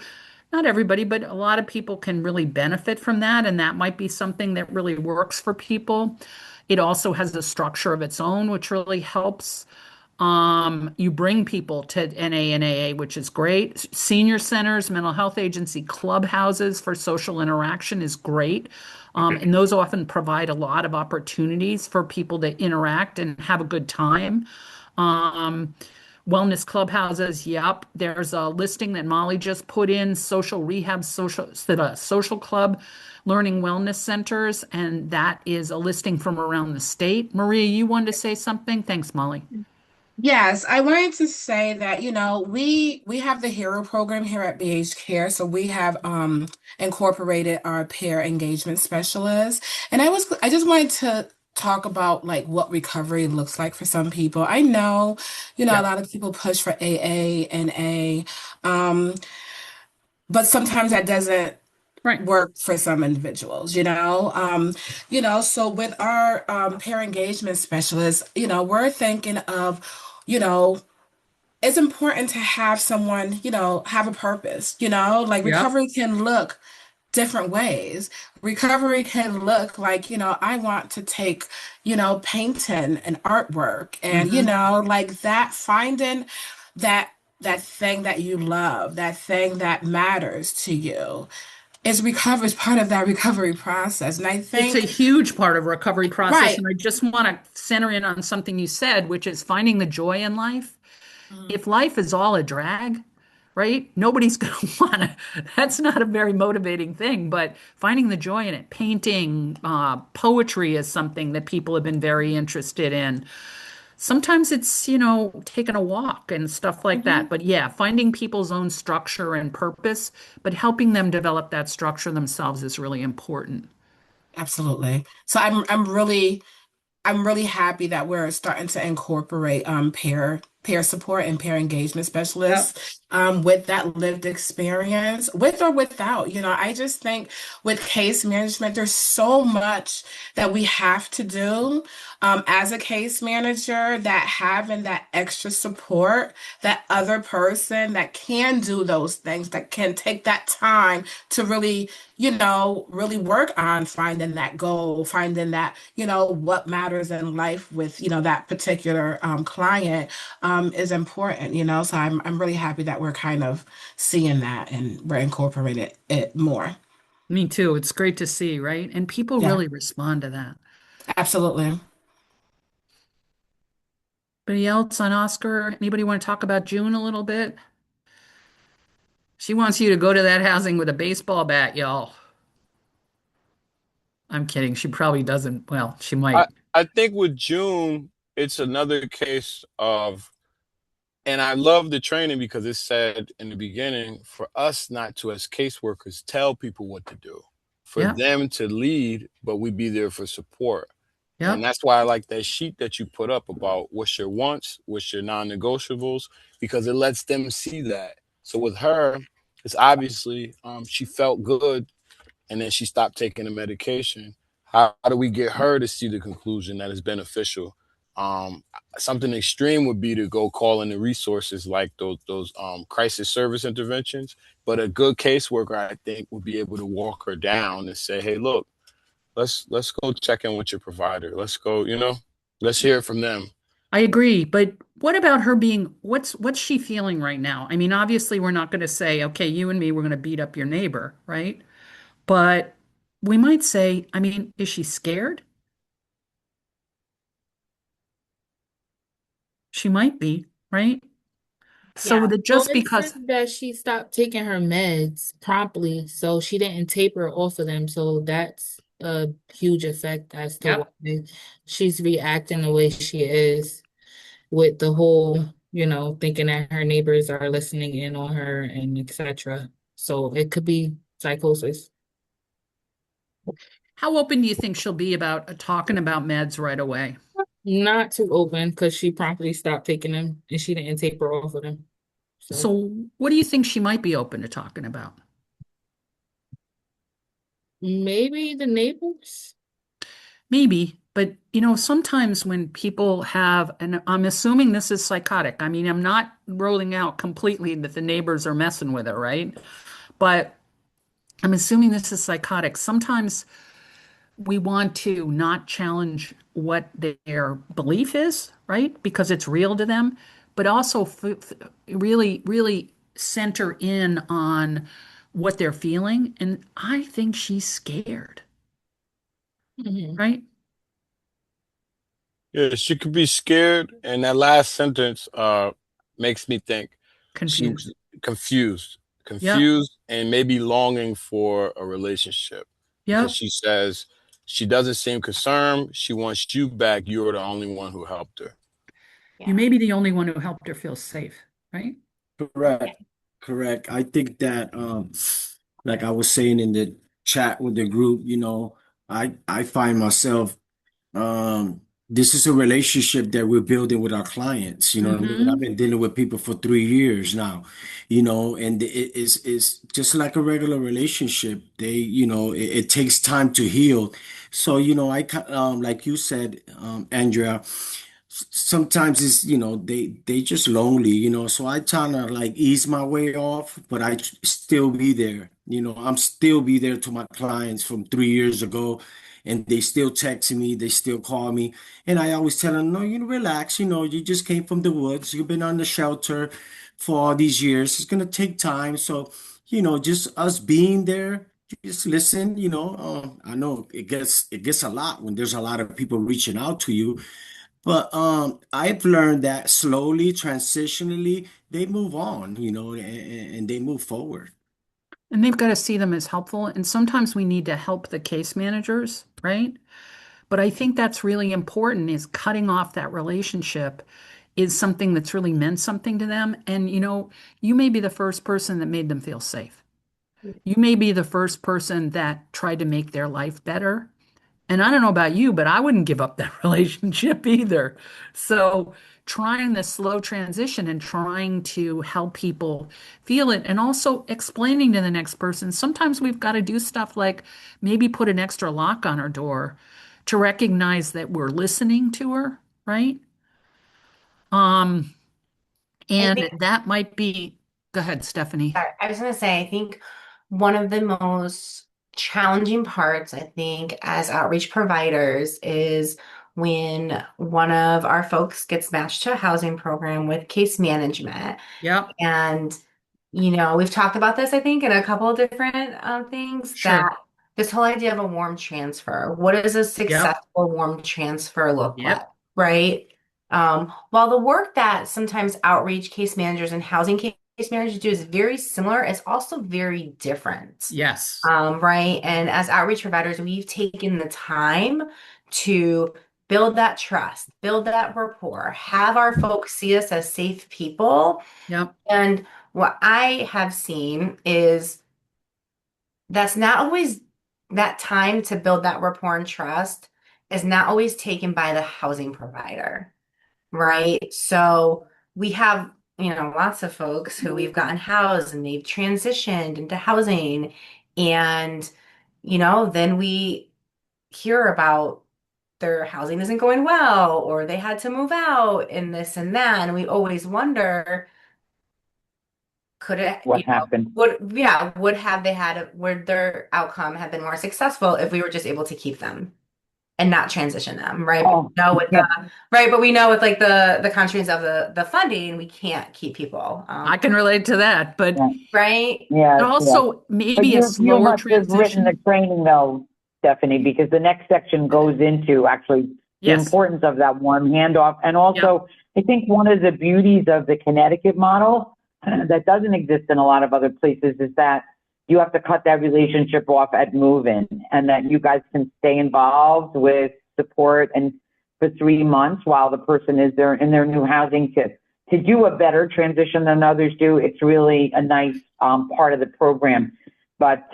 Speaker 2: Not everybody, but a lot of people can really benefit from that. And that might be something that really works for people. It also has a structure of its own, which really helps. You bring people to NA and AA, which is great. Senior centers, mental health agency, clubhouses for social interaction is great. And those often provide a lot of opportunities for people to interact and have a good time. Um, Wellness clubhouses, yep. There's a listing that Molly just put in, social rehab, social club, learning wellness centers, and that is a listing from around the state. Maria, you wanted to say something? Thanks, Molly.
Speaker 8: Yes, I wanted to say that, we have the Hero program here at BH Care, so we have incorporated our peer engagement specialists. And I just wanted to talk about like what recovery looks like for some people. I know, a
Speaker 2: Yeah,
Speaker 8: lot of people push for AA and A, um, but sometimes that doesn't
Speaker 2: right.
Speaker 8: work for some individuals, so with our peer engagement specialists, we're thinking of, you know, it's important to have someone, have a purpose, like
Speaker 2: Yep.
Speaker 8: recovery can look different ways. Recovery can look like, I want to take, painting and artwork and,
Speaker 2: Hmm.
Speaker 8: like that, finding that that thing that you love, that thing that matters to you is part of that recovery process. And I
Speaker 2: It's a
Speaker 8: think,
Speaker 2: huge part of recovery process.
Speaker 8: right.
Speaker 2: And I just want to center in on something you said, which is finding the joy in life.
Speaker 8: Mhm.
Speaker 2: If life is all a drag, right? Nobody's going to want to. That's not a very motivating thing, but finding the joy in it. Painting, poetry is something that people have been very interested in. Sometimes it's, taking a walk and stuff like that.
Speaker 8: Mhm.
Speaker 2: But yeah, finding people's own structure and purpose, but helping them develop that structure themselves is really important.
Speaker 8: Absolutely. So I'm really happy that we're starting to incorporate peer support and peer engagement
Speaker 2: Yep.
Speaker 8: specialists with that lived experience, with or without. I just think with case management, there's so much that we have to do as a case manager, that having that extra support, that other person that can do those things, that can take that time to really really work on finding that goal, finding that, what matters in life with, that particular client is important, So I'm really happy that we're kind of seeing that and we're incorporating it more.
Speaker 2: Me too. It's great to see, right? And people
Speaker 8: Yeah,
Speaker 2: really respond to that.
Speaker 8: absolutely.
Speaker 2: Anybody else on Oscar? Anybody want to talk about June a little bit? She wants you to go to that housing with a baseball bat, y'all. I'm kidding. She probably doesn't. Well, she
Speaker 1: I
Speaker 2: might.
Speaker 1: I think with June, it's another case of, and I love the training because it said in the beginning for us not to, as caseworkers, tell people what to do, for
Speaker 2: Yep.
Speaker 1: them to lead, but we be there for support. And
Speaker 2: Yep.
Speaker 1: that's why I like that sheet that you put up about what's your wants, what's your non-negotiables, because it lets them see that. So with her, it's obviously she felt good and then she stopped taking the medication. How do we get her to see the conclusion that is beneficial? Um, Something extreme would be to go call in the resources like those crisis service interventions. But a good caseworker, I think, would be able to walk her down and say, "Hey, look, let's go check in with your provider. Let's go, let's hear it from them."
Speaker 2: I agree, but what about her being, what's she feeling right now? I mean, obviously we're not going to say, okay, you and me, we're going to beat up your neighbor, right? But we might say, I mean, is she scared? She might be, right? So
Speaker 9: Yeah.
Speaker 2: that
Speaker 9: Well,
Speaker 2: just
Speaker 9: it says
Speaker 2: because,
Speaker 9: that she stopped taking her meds promptly, so she didn't taper off of them. So that's a huge effect as to
Speaker 2: yep.
Speaker 9: why she's reacting the way she is with the whole, thinking that her neighbors are listening in on her and etc. So it could be psychosis.
Speaker 2: How open do you think she'll be about talking about meds right away?
Speaker 9: Not too open because she promptly stopped taking them and she didn't taper off of them. So
Speaker 2: So what do you think she might be open to talking about?
Speaker 9: maybe the neighbors.
Speaker 2: Maybe, but sometimes when people have, and I'm assuming this is psychotic. I mean, I'm not ruling out completely that the neighbors are messing with her, right? But I'm assuming this is psychotic. Sometimes we want to not challenge what their belief is, right? Because it's real to them, but also really, really center in on what they're feeling. And I think she's scared,
Speaker 9: Mhm.
Speaker 2: right?
Speaker 1: Yeah, she could be scared, and that last sentence makes me think she
Speaker 2: Confused.
Speaker 1: was confused,
Speaker 2: Yep.
Speaker 1: confused, and maybe longing for a relationship because
Speaker 2: Yep.
Speaker 1: she says she doesn't seem concerned. She wants you back. You're the only one who helped her.
Speaker 2: You
Speaker 3: Yeah.
Speaker 2: may be the only one who helped her feel safe, right?
Speaker 10: Correct. Correct. I think that like I was saying in the chat with the group, I find myself um this is a relationship that we're building with our clients, you know what I mean? I've
Speaker 2: Mm-hmm.
Speaker 10: been dealing with people for 3 years now, and it's just like a regular relationship. It takes time to heal. So, like you said, Andrea, sometimes it's they just lonely, so I try to like ease my way off, but still be there. I'm still be there to my clients from 3 years ago, and they still text me, they still call me, and I always tell them, no, you relax, you just came from the woods, you've been on the shelter for all these years, it's gonna take time. So just us being there, just listen. I know it gets a lot when there's a lot of people reaching out to you, but I've learned that slowly, transitionally, they move on, and they move forward.
Speaker 2: And they've got to see them as helpful. And sometimes we need to help the case managers, right? But I think that's really important is cutting off that relationship is something that's really meant something to them. And you may be the first person that made them feel safe. You may be the first person that tried to make their life better. And I don't know about you, but I wouldn't give up that relationship either. So, trying the slow transition and trying to help people feel it and also explaining to the next person. Sometimes we've got to do stuff like maybe put an extra lock on her door to recognize that we're listening to her, right? Um,
Speaker 3: I
Speaker 2: and
Speaker 3: think,
Speaker 2: that might be, go ahead, Stephanie.
Speaker 3: sorry, I was gonna say, I think one of the most challenging parts, I think, as outreach providers is when one of our folks gets matched to a housing program with case management.
Speaker 2: Yep,
Speaker 3: And, we've talked about this, I think, in a couple of different things
Speaker 2: sure.
Speaker 3: that this whole idea of a warm transfer, what does a
Speaker 2: Yep,
Speaker 3: successful warm transfer look like,
Speaker 2: yep,
Speaker 3: right? While the work that sometimes outreach case managers and housing case managers do is very similar, it's also very different.
Speaker 2: yes.
Speaker 3: Right. And as outreach providers, we've taken the time to build that trust, build that rapport, have our folks see us as safe people.
Speaker 2: Yep.
Speaker 3: And what I have seen is that's not always that time to build that rapport and trust is not always taken by the housing provider, right? So we have, lots of folks who we've gotten housed and they've transitioned into housing. And, then we hear about their housing isn't going well, or they had to move out and this and that. And we always wonder, could it,
Speaker 4: What happened?
Speaker 3: would have they had, would their outcome have been more successful if we were just able to keep them? and not transition them, right? But
Speaker 4: Oh,
Speaker 3: we know with
Speaker 4: yeah.
Speaker 3: but we know with like the constraints of the funding, we can't keep people.
Speaker 2: I can relate to that, but
Speaker 4: Yeah.
Speaker 3: Right?
Speaker 4: Yeah,
Speaker 2: also
Speaker 4: But
Speaker 2: maybe a
Speaker 4: you
Speaker 2: slower
Speaker 4: must have written the
Speaker 2: transition.
Speaker 4: training though, Stephanie, because the next section goes into actually the
Speaker 2: Yes.
Speaker 4: importance of that warm handoff. And
Speaker 2: Yep.
Speaker 4: also, I think one of the beauties of the Connecticut model that doesn't exist in a lot of other places is that you have to cut that relationship off at move-in, and that you guys can stay involved with support and for 3 months while the person is there in their new housing to do a better transition than others do. It's really a nice part of the program. But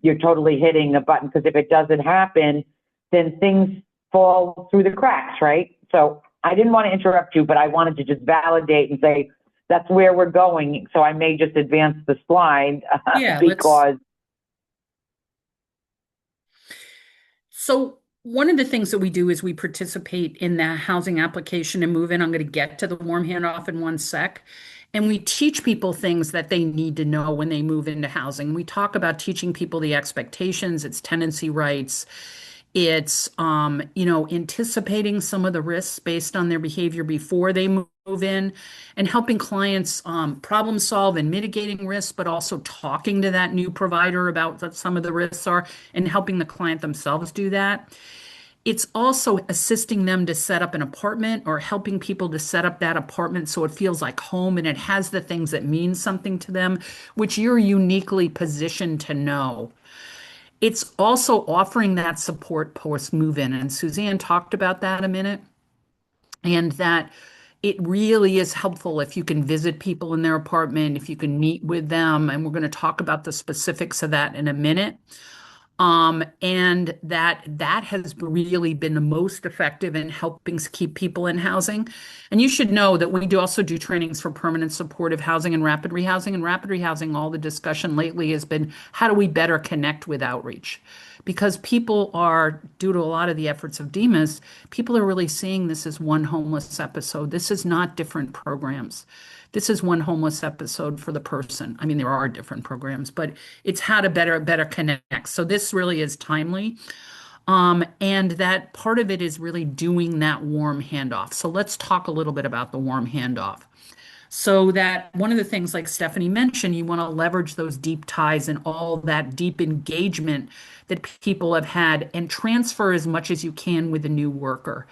Speaker 4: you're totally hitting the button, because if it doesn't happen, then things fall through the cracks, right? So I didn't want to interrupt you, but I wanted to just validate and say that's where we're going. So I may just advance the slide
Speaker 2: Yeah,
Speaker 4: because.
Speaker 2: So one of the things that we do is we participate in the housing application and move in. I'm going to get to the warm handoff in one sec. And we teach people things that they need to know when they move into housing. We talk about teaching people the expectations, its tenancy rights, it's anticipating some of the risks based on their behavior before they move in, and helping clients problem solve and mitigating risks, but also talking to that new provider about what some of the risks are and helping the client themselves do that. It's also assisting them to set up an apartment or helping people to set up that apartment so it feels like home and it has the things that mean something to them, which you're uniquely positioned to know. It's also offering that support post move in. And Suzanne talked about that a minute, and that it really is helpful if you can visit people in their apartment, if you can meet with them. And we're going to talk about the specifics of that in a minute. And that has really been the most effective in helping keep people in housing. And you should know that we do also do trainings for permanent supportive housing and rapid rehousing. And rapid rehousing, all the discussion lately has been how do we better connect with outreach? Because people are, due to a lot of the efforts of DEMAS, people are really seeing this as one homeless episode. This is not different programs. This is one homeless episode for the person. I mean, there are different programs, but it's how to better connect. So this really is timely. And that part of it is really doing that warm handoff. So let's talk a little bit about the warm handoff. So that one of the things, like Stephanie mentioned, you want to leverage those deep ties and all that deep engagement that people have had and transfer as much as you can with a new worker.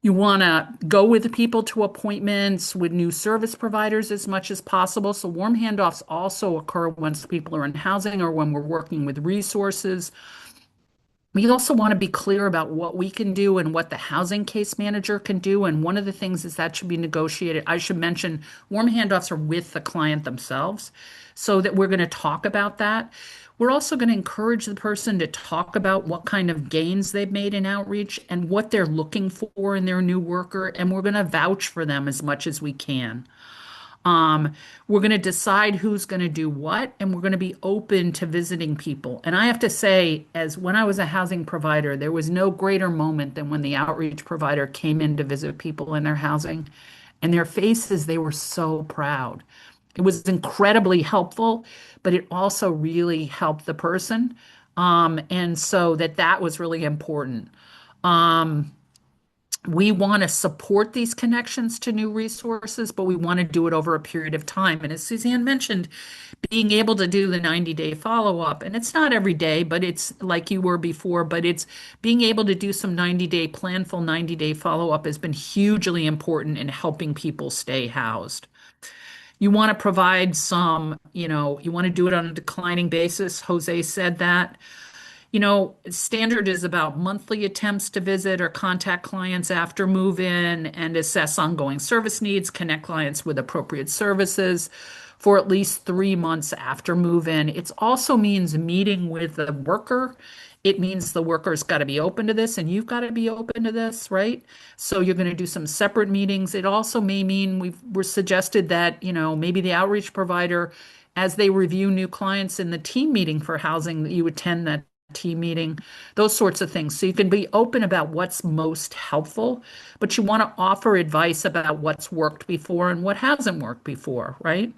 Speaker 2: You want to go with the people to appointments with new service providers as much as possible. So warm handoffs also occur once people are in housing or when we're working with resources. We also want to be clear about what we can do and what the housing case manager can do. And one of the things is that should be negotiated. I should mention warm handoffs are with the client themselves, so that we're going to talk about that. We're also going to encourage the person to talk about what kind of gains they've made in outreach and what they're looking for in their new worker. And we're going to vouch for them as much as we can. We're going to decide who's going to do what, and we're going to be open to visiting people. And I have to say, as when I was a housing provider, there was no greater moment than when the outreach provider came in to visit people in their housing, and their faces, they were so proud. It was incredibly helpful, but it also really helped the person. And so that was really important. We want to support these connections to new resources, but we want to do it over a period of time. And as Suzanne mentioned, being able to do the 90-day follow-up, and it's not every day, but it's like you were before, but it's being able to do some 90-day, planful 90-day follow-up has been hugely important in helping people stay housed. You want to provide some, you want to do it on a declining basis. Jose said that. Standard is about monthly attempts to visit or contact clients after move in and assess ongoing service needs, connect clients with appropriate services for at least 3 months after move in. It also means meeting with the worker. It means the worker's got to be open to this and you've got to be open to this, right? So you're going to do some separate meetings. It also may mean we're suggested that, maybe the outreach provider, as they review new clients in the team meeting for housing, that you attend that team meeting, those sorts of things. So you can be open about what's most helpful, but you want to offer advice about what's worked before and what hasn't worked before, right?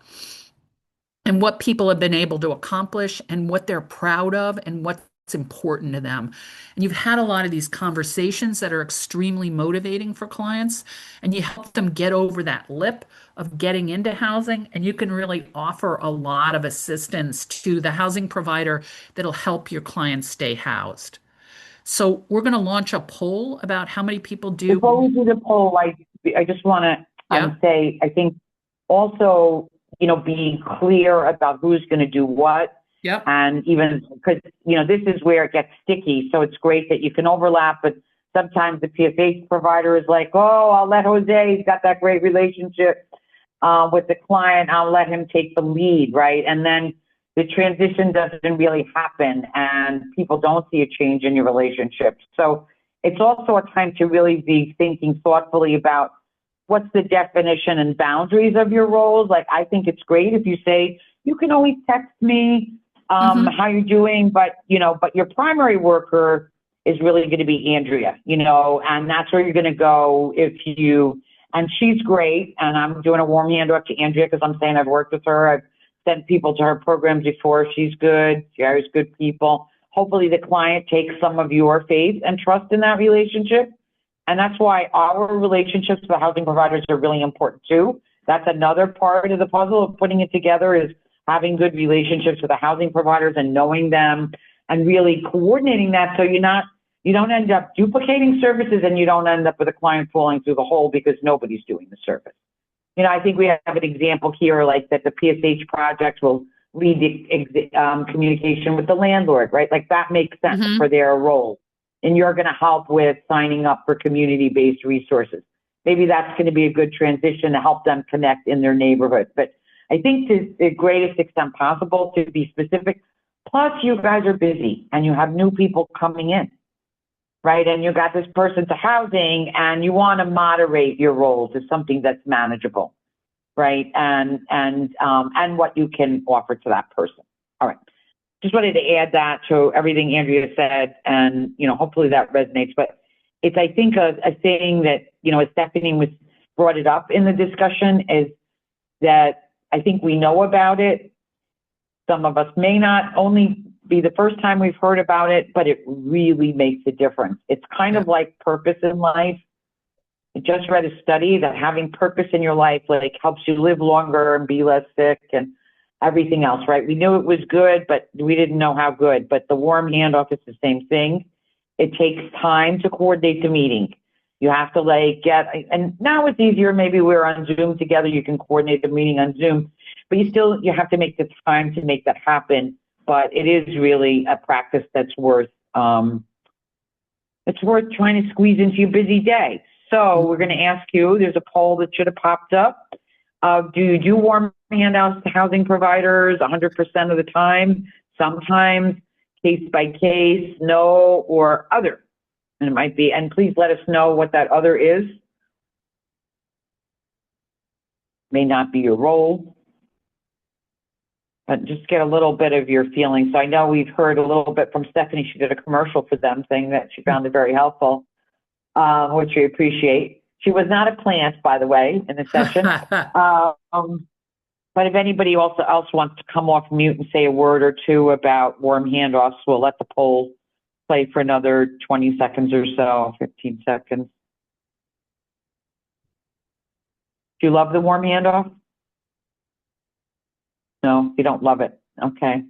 Speaker 2: And what people have been able to accomplish and what they're proud of and what important to them. And you've had a lot of these conversations that are extremely motivating for clients, and you help them get over that lip of getting into housing, and you can really offer a lot of assistance to the housing provider that'll help your clients stay housed. So we're going to launch a poll about how many people do.
Speaker 4: Before we do the poll, I just want to
Speaker 2: Yeah.
Speaker 4: say, I think also, being clear about who's going to do what.
Speaker 2: Yep.
Speaker 4: And even because, this is where it gets sticky. So it's great that you can overlap, but sometimes the PSH provider is like, oh, I'll let Jose, he's got that great relationship with the client. I'll let him take the lead, right? And then the transition doesn't really happen and people don't see a change in your relationship. So it's also a time to really be thinking thoughtfully about what's the definition and boundaries of your roles. Like, I think it's great if you say, you can always text me, how you're doing, but your primary worker is really going to be Andrea, and that's where you're going to go and she's great. And I'm doing a warm handoff to Andrea because I'm saying I've worked with her. I've sent people to her programs before. She's good. She hires good people. Hopefully the client takes some of your faith and trust in that relationship. And that's why our relationships with housing providers are really important too. That's another part of the puzzle of putting it together, is having good relationships with the housing providers and knowing them and really coordinating that so you don't end up duplicating services and you don't end up with a client falling through the hole because nobody's doing the service. I think we have an example here, like that the PSH project will lead the communication with the landlord, right? Like that makes sense for their role. And you're going to help with signing up for community-based resources. Maybe that's going to be a good transition to help them connect in their neighborhood. But I think to the greatest extent possible to be specific. Plus, you guys are busy and you have new people coming in, right? And you got this person to housing and you want to moderate your role to something that's manageable, right? And what you can offer to that person. All right. Just wanted to add that to everything Andrea said, and hopefully that resonates. But it's, I think, a thing that as Stephanie brought it up in the discussion, is that I think we know about it. Some of us may not only be the first time we've heard about it, but it really makes a difference. It's kind of like purpose in life. I just read a study that having purpose in your life helps you live longer and be less sick and everything else, right? We knew it was good, but we didn't know how good. But the warm handoff is the same thing. It takes time to coordinate the meeting. You have to and now it's easier. Maybe we're on Zoom together. You can coordinate the meeting on Zoom, but you have to make the time to make that happen. But it is really a practice that's worth trying to squeeze into your busy day. So we're going to ask you, there's a poll that should have popped up. Do you do warm handouts to housing providers 100% of the time? Sometimes, case by case, no, or other. And it might be, and please let us know what that other is. May not be your role, but just get a little bit of your feelings. So I know we've heard a little bit from Stephanie. She did a commercial for them saying that she found it very helpful, which we appreciate. She was not a plant, by the way, in the session. But if anybody else wants to come off mute and say a word or two about warm handoffs, we'll let the poll play for another 20 seconds or so, 15 seconds. Do you love the warm handoff? No, you don't love it. Okay.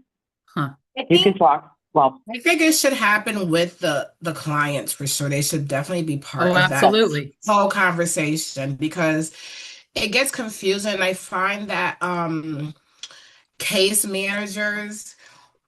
Speaker 4: You can talk. Well,
Speaker 8: I think it should happen with the clients for sure. They should definitely be part of
Speaker 2: absolutely.
Speaker 8: that whole conversation, because it gets confusing. I find that case managers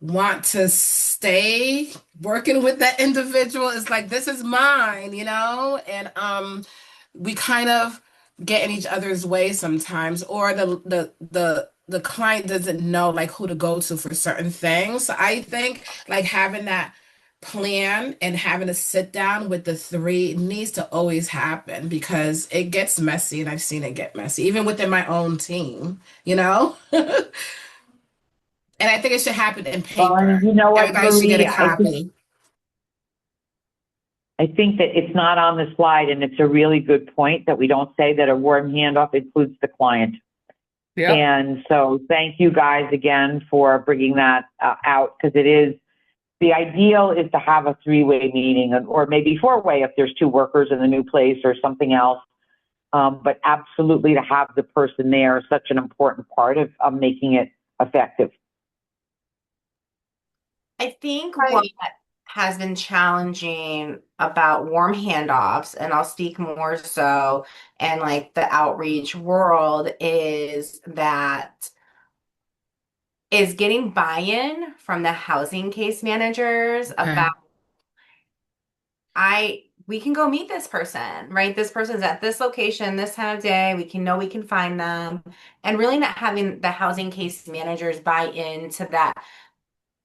Speaker 8: want to stay working with that individual. It's like, this is mine, and we kind of get in each other's way sometimes, or the client doesn't know who to go to for certain things. So I think having that plan and having a sit down with the three needs to always happen, because it gets messy, and I've seen it get messy even within my own team, And I think it should happen in paper.
Speaker 4: Well, you know what,
Speaker 8: everybody should get a
Speaker 4: Marie,
Speaker 8: copy.
Speaker 4: I think that it's not on the slide, and it's a really good point that we don't say that a warm handoff includes the client.
Speaker 2: Yeah.
Speaker 4: And so thank you guys again for bringing that out, because it is the ideal is to have a three-way meeting, or maybe four-way if there's two workers in the new place or something else. But absolutely to have the person there is such an important part of making it effective.
Speaker 3: I think what has been challenging about warm handoffs, and I'll speak more so in like the outreach world, is getting buy-in from the housing case managers about we can go meet this person, right? This person's at this location, this time of day. We can find them, and really not having the housing case managers buy into that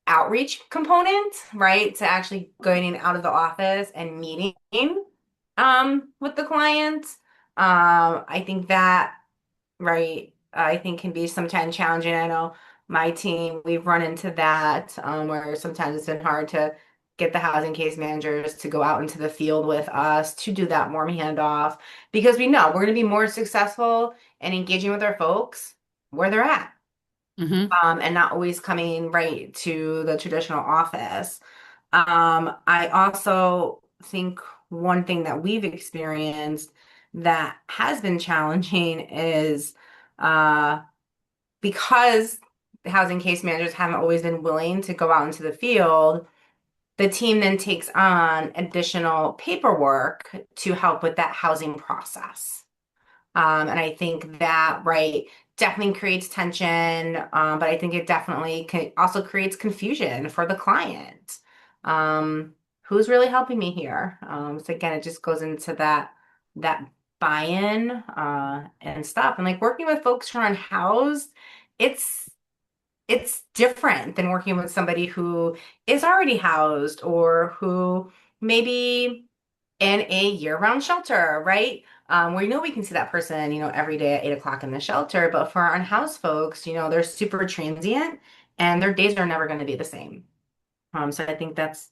Speaker 3: outreach component, right? To actually going out of the office and meeting with the client. I think that, right, I think can be sometimes challenging. I know my team, we've run into that where sometimes it's been hard to get the housing case managers to go out into the field with us to do that warm handoff, because we know we're going to be more successful in engaging with our folks where they're at. And not always coming right to the traditional office. I also think one thing that we've experienced that has been challenging is because the housing case managers haven't always been willing to go out into the field, the team then takes on additional paperwork to help with that housing process. And I think that, right, definitely creates tension, but I think it definitely also creates confusion for the client. Who's really helping me here? So again, it just goes into that buy-in and stuff. And like working with folks who are unhoused, it's different than working with somebody who is already housed or who maybe in a year-round shelter, right? Where we can see that person, every day at 8 o'clock in the shelter. But for our unhoused folks, they're super transient and their days are never going to be the same. So I think that's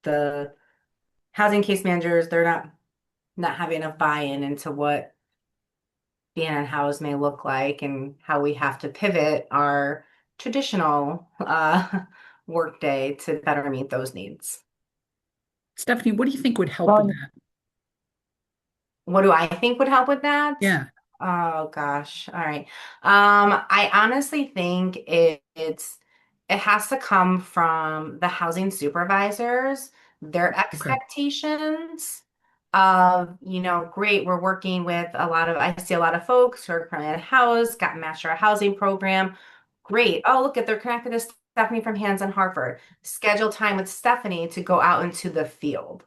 Speaker 3: the housing case managers, they're not having enough buy-in into what being unhoused may look like and how we have to pivot our traditional workday to better meet those needs.
Speaker 2: Stephanie, what do you think would help with that?
Speaker 3: What do I think would help with that?
Speaker 2: Yeah.
Speaker 3: Oh gosh. All right. I honestly think it has to come from the housing supervisors, their expectations of, great, we're working with I see a lot of folks who are currently unhoused, got matched our housing program. Great. Oh, look at, they're connected to Stephanie from Hands on Hartford. Schedule time with Stephanie to go out into the field.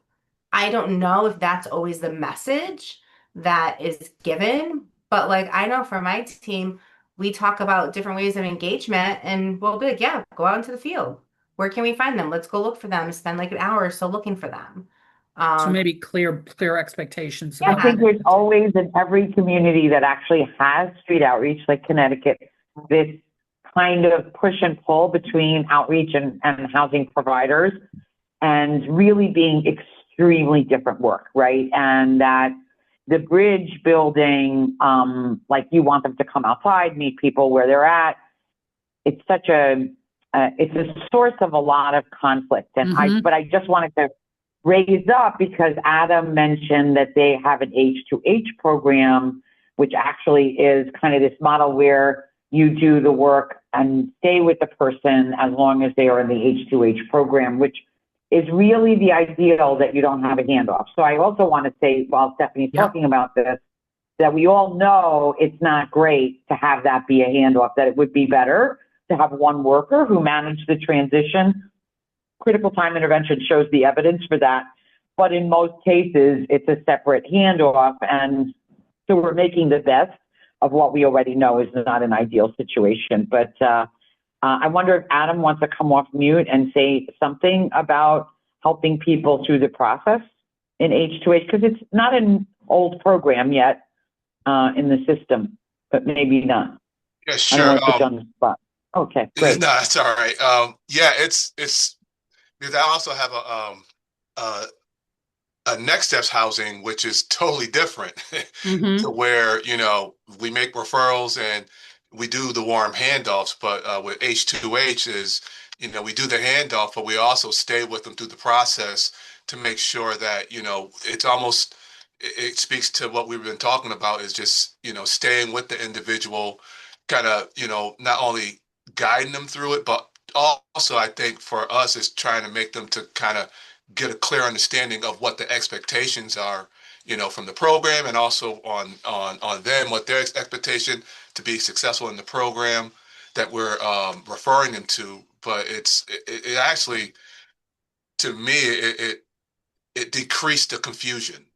Speaker 3: I don't know if that's always the message that is given, but like I know for my team, we talk about different ways of engagement and we'll be like, yeah, go out into the field. Where can we find them? Let's go look for them, spend like an hour or so looking for them.
Speaker 2: So maybe clear expectations.
Speaker 4: I think there's always in every community that actually has street outreach, like Connecticut, this kind of push and pull between outreach and housing providers, and really being extremely different work, right? And that the bridge building, like you want them to come outside, meet people where they're at. It's such it's a source of a lot of conflict. And but I just wanted to raise up because Adam mentioned that they have an H2H program, which actually is kind of this model where you do the work and stay with the person as long as they are in the H2H program, which is really the ideal that you don't have a handoff. So I also want to say, while Stephanie's talking about this, that we all know it's not great to have that be a handoff, that it would be better to have one worker who managed the transition. Critical time intervention shows the evidence for that. But in most cases, it's a separate handoff. And so we're making the best of what we already know is not an ideal situation. But I wonder if Adam wants to come off mute and say something about helping people through the process in H2H, because it's not an old program yet in the system, but maybe not.
Speaker 11: Yeah, sure.
Speaker 4: I don't want to put you on the spot. Okay, great.
Speaker 11: No, that's all right. Yeah, it's because I also have a Next Steps housing, which is totally different to where, we make referrals and we do the warm handoffs, but with H2H is, we do the handoff, but we also stay with them through the process to make sure that, it's almost, it speaks to what we've been talking about is just, staying with the individual, kind of, not only guiding them through it, but also I think for us is trying to make them to kind of get a clear understanding of what the expectations are, from the program, and also on them, what their expectation to be successful in the program that we're referring them to. But it actually, to me, it decreased the confusion,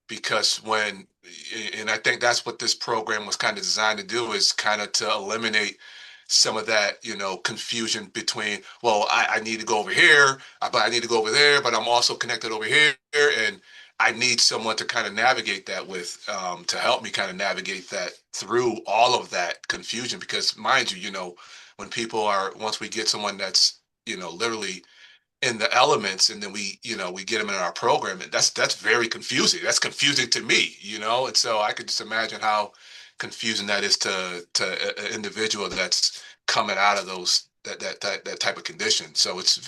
Speaker 11: because and I think that's what this program was kind of designed to do, is kind of to eliminate some of that, confusion between, well, I need to go over here, but I need to go over there, but I'm also connected over here. And I need someone to kind of navigate that with, to help me kind of navigate that through all of that confusion. Because mind you, when once we get someone that's, literally in the elements, and then we get them in our program, and that's very confusing. That's confusing to me, and so I could just imagine how confusing that is to an individual that's coming out of that type of condition. So it's a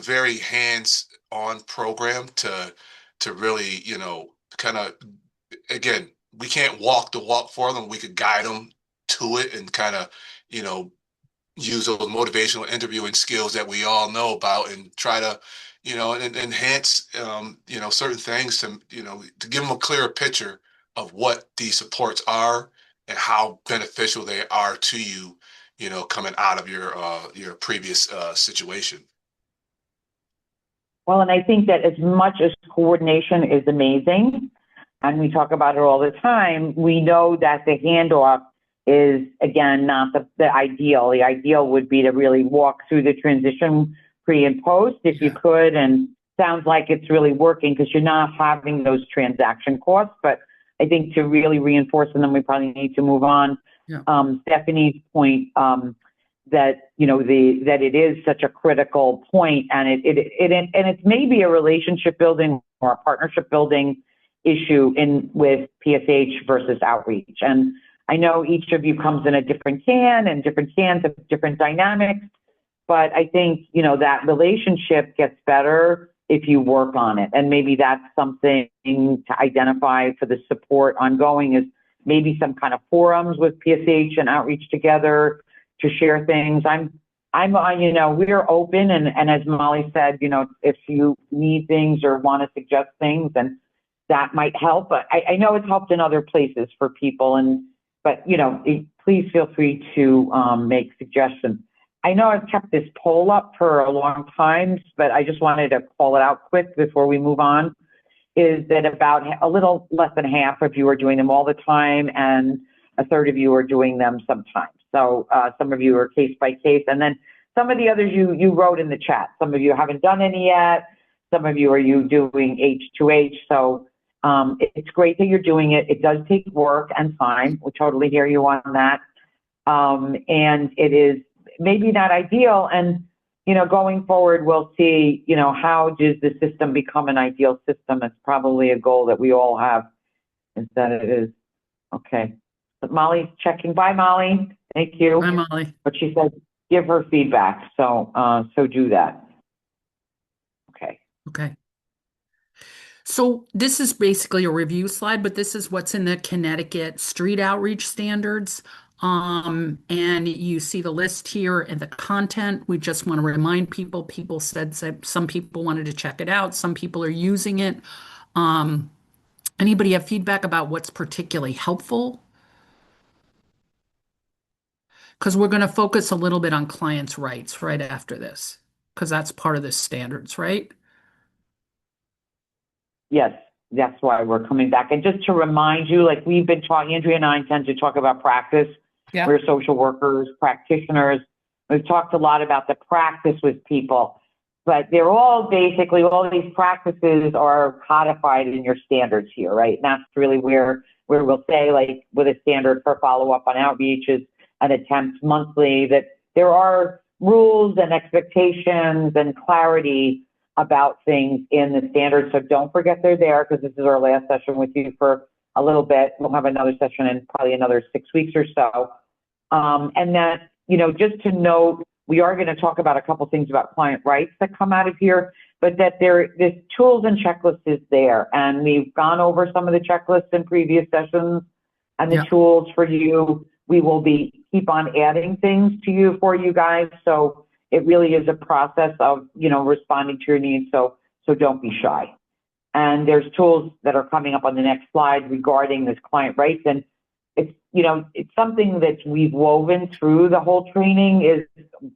Speaker 11: very hands-on program to really, kind of, again, we can't walk the walk for them. We could guide them to it and kind of, use those motivational interviewing skills that we all know about, and try to, and enhance, certain things to give them a clearer picture of what these supports are and how beneficial they are to you, coming out of your previous situation.
Speaker 4: Well, and I think that as much as coordination is amazing, and we talk about it all the time, we know that the handoff is, again, not the ideal. The ideal would be to really walk through the transition pre and post if you could, and sounds like it's really working because you're not having those transaction costs. But I think to really reinforce, and then we probably need to move on, Stephanie's point, that that it is such a critical point, and it's maybe a relationship building or a partnership building issue with PSH versus outreach. And I know each of you comes in a different can, and different cans have different dynamics, but I think that relationship gets better if you work on it. And maybe that's something to identify for the support ongoing, is maybe some kind of forums with PSH and outreach together to share things. We're open, and as Molly said, if you need things or want to suggest things, and that might help. But I know it's helped in other places for people, but please feel free to make suggestions. I know I've kept this poll up for a long time, but I just wanted to call it out quick before we move on, is that about a little less than half of you are doing them all the time, and a third of you are doing them sometimes. So some of you are case by case, and then some of the others you wrote in the chat. Some of you haven't done any yet. Some of you are doing H2H. So it's great that you're doing it. It does take work and time. We totally hear you on that. And it is maybe not ideal. And, going forward, we'll see, how does the system become an ideal system? It's probably a goal that we all have, is that it is. Okay. But Molly's checking. Bye, Molly. Thank you.
Speaker 2: Bye, Molly.
Speaker 4: But she said, give her feedback. So do that. Okay.
Speaker 2: Okay. So this is basically a review slide, but this is what's in the Connecticut Street Outreach Standards. And you see the list here and the content. We just want to remind people said some people wanted to check it out. Some people are using it. Anybody have feedback about what's particularly helpful? Because we're going to focus a little bit on clients' rights right after this, because that's part of the standards, right?
Speaker 4: Yes, that's why we're coming back. And just to remind you, like we've been talking, Andrea and I tend to talk about practice.
Speaker 2: Yeah.
Speaker 4: We're social workers, practitioners. We've talked a lot about the practice with people, but they're all basically, all these practices are codified in your standards here, right? And that's really where we'll say, like with a standard for follow-up on outreach is an attempt monthly, that there are rules and expectations and clarity about things in the standards. So don't forget they're there, because this is our last session with you for a little bit. We'll have another session in probably another 6 weeks or so. And that, just to note, we are going to talk about a couple things about client rights that come out of here, but that this tools and checklists is there. And we've gone over some of the checklists in previous sessions and the tools for you. We will keep on adding things to you for you guys. So it really is a process of, responding to your needs. So don't be shy. And there's tools that are coming up on the next slide regarding this client rights. And it's something that we've woven through the whole training is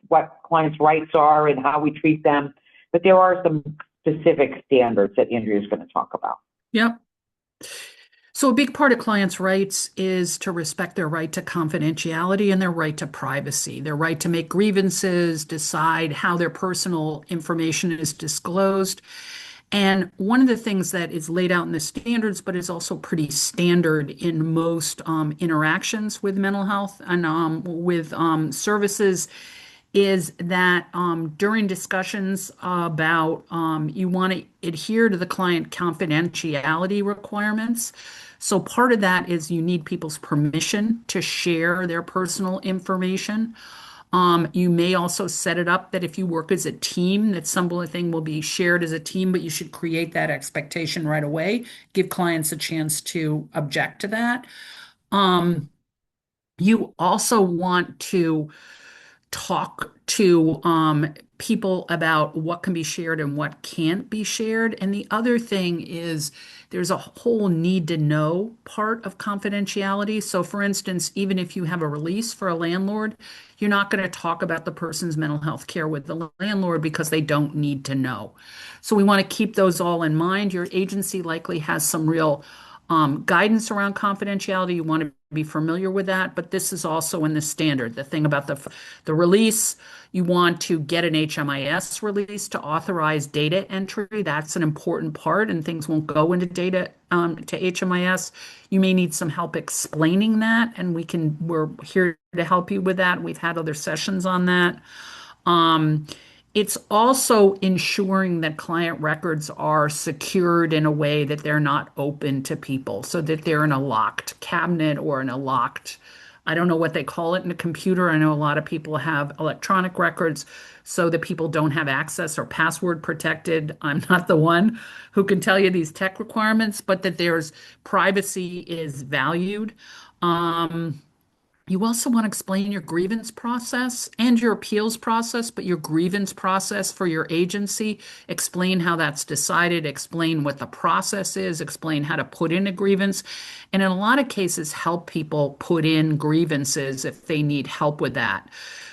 Speaker 4: what clients' rights are and how we treat them. But there are some specific standards that Andrea is going to talk about.
Speaker 2: Yep. So a big part of clients' rights is to respect their right to confidentiality and their right to privacy, their right to make grievances, decide how their personal information is disclosed. And one of the things that is laid out in the standards, but is also pretty standard in most interactions with mental health and with services, is that during discussions about you want to adhere to the client confidentiality requirements. So part of that is you need people's permission to share their personal information. You may also set it up that if you work as a team, that some of the thing will be shared as a team, but you should create that expectation right away. Give clients a chance to object to that. You also want to talk to people about what can be shared and what can't be shared. And the other thing is there's a whole need to know part of confidentiality. So for instance, even if you have a release for a landlord, you're not going to talk about the person's mental health care with the landlord because they don't need to know. So we want to keep those all in mind. Your agency likely has some real guidance around confidentiality. You want to be familiar with that, but this is also in the standard. The thing about the release, you want to get an HMIS release to authorize data entry. That's an important part, and things won't go into data to HMIS. You may need some help explaining that, and we're here to help you with that. We've had other sessions on that. It's also ensuring that client records are secured in a way that they're not open to people, so that they're in a locked cabinet or in a locked, I don't know what they call it in a computer. I know a lot of people have electronic records so that people don't have access or password protected. I'm not the one who can tell you these tech requirements, but that there's privacy is valued. You also want to explain your grievance process and your appeals process, but your grievance process for your agency. Explain how that's decided, explain what the process is, explain how to put in a grievance, and in a lot of cases, help people put in grievances if they need help with that.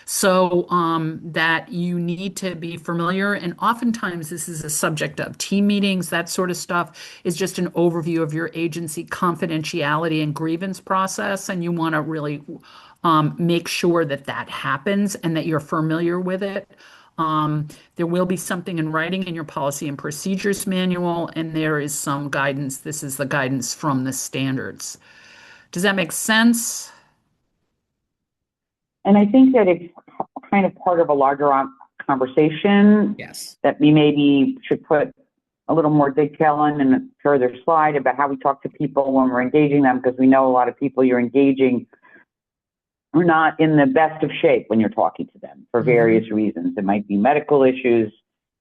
Speaker 2: So that you need to be familiar, and oftentimes this is a subject of team meetings, that sort of stuff is just an overview of your agency confidentiality and grievance process, and you want to really make sure that that happens and that you're familiar with it. There will be something in writing in your policy and procedures manual, and there is some guidance. This is the guidance from the standards. Does that make sense?
Speaker 4: And I think that it's kind of part of a larger conversation.
Speaker 2: Yes.
Speaker 4: That we maybe should put a little more detail in a further slide about how we talk to people when we're engaging them, because we know a lot of people you're engaging are not in the best of shape when you're talking to them for various reasons. It might be medical issues,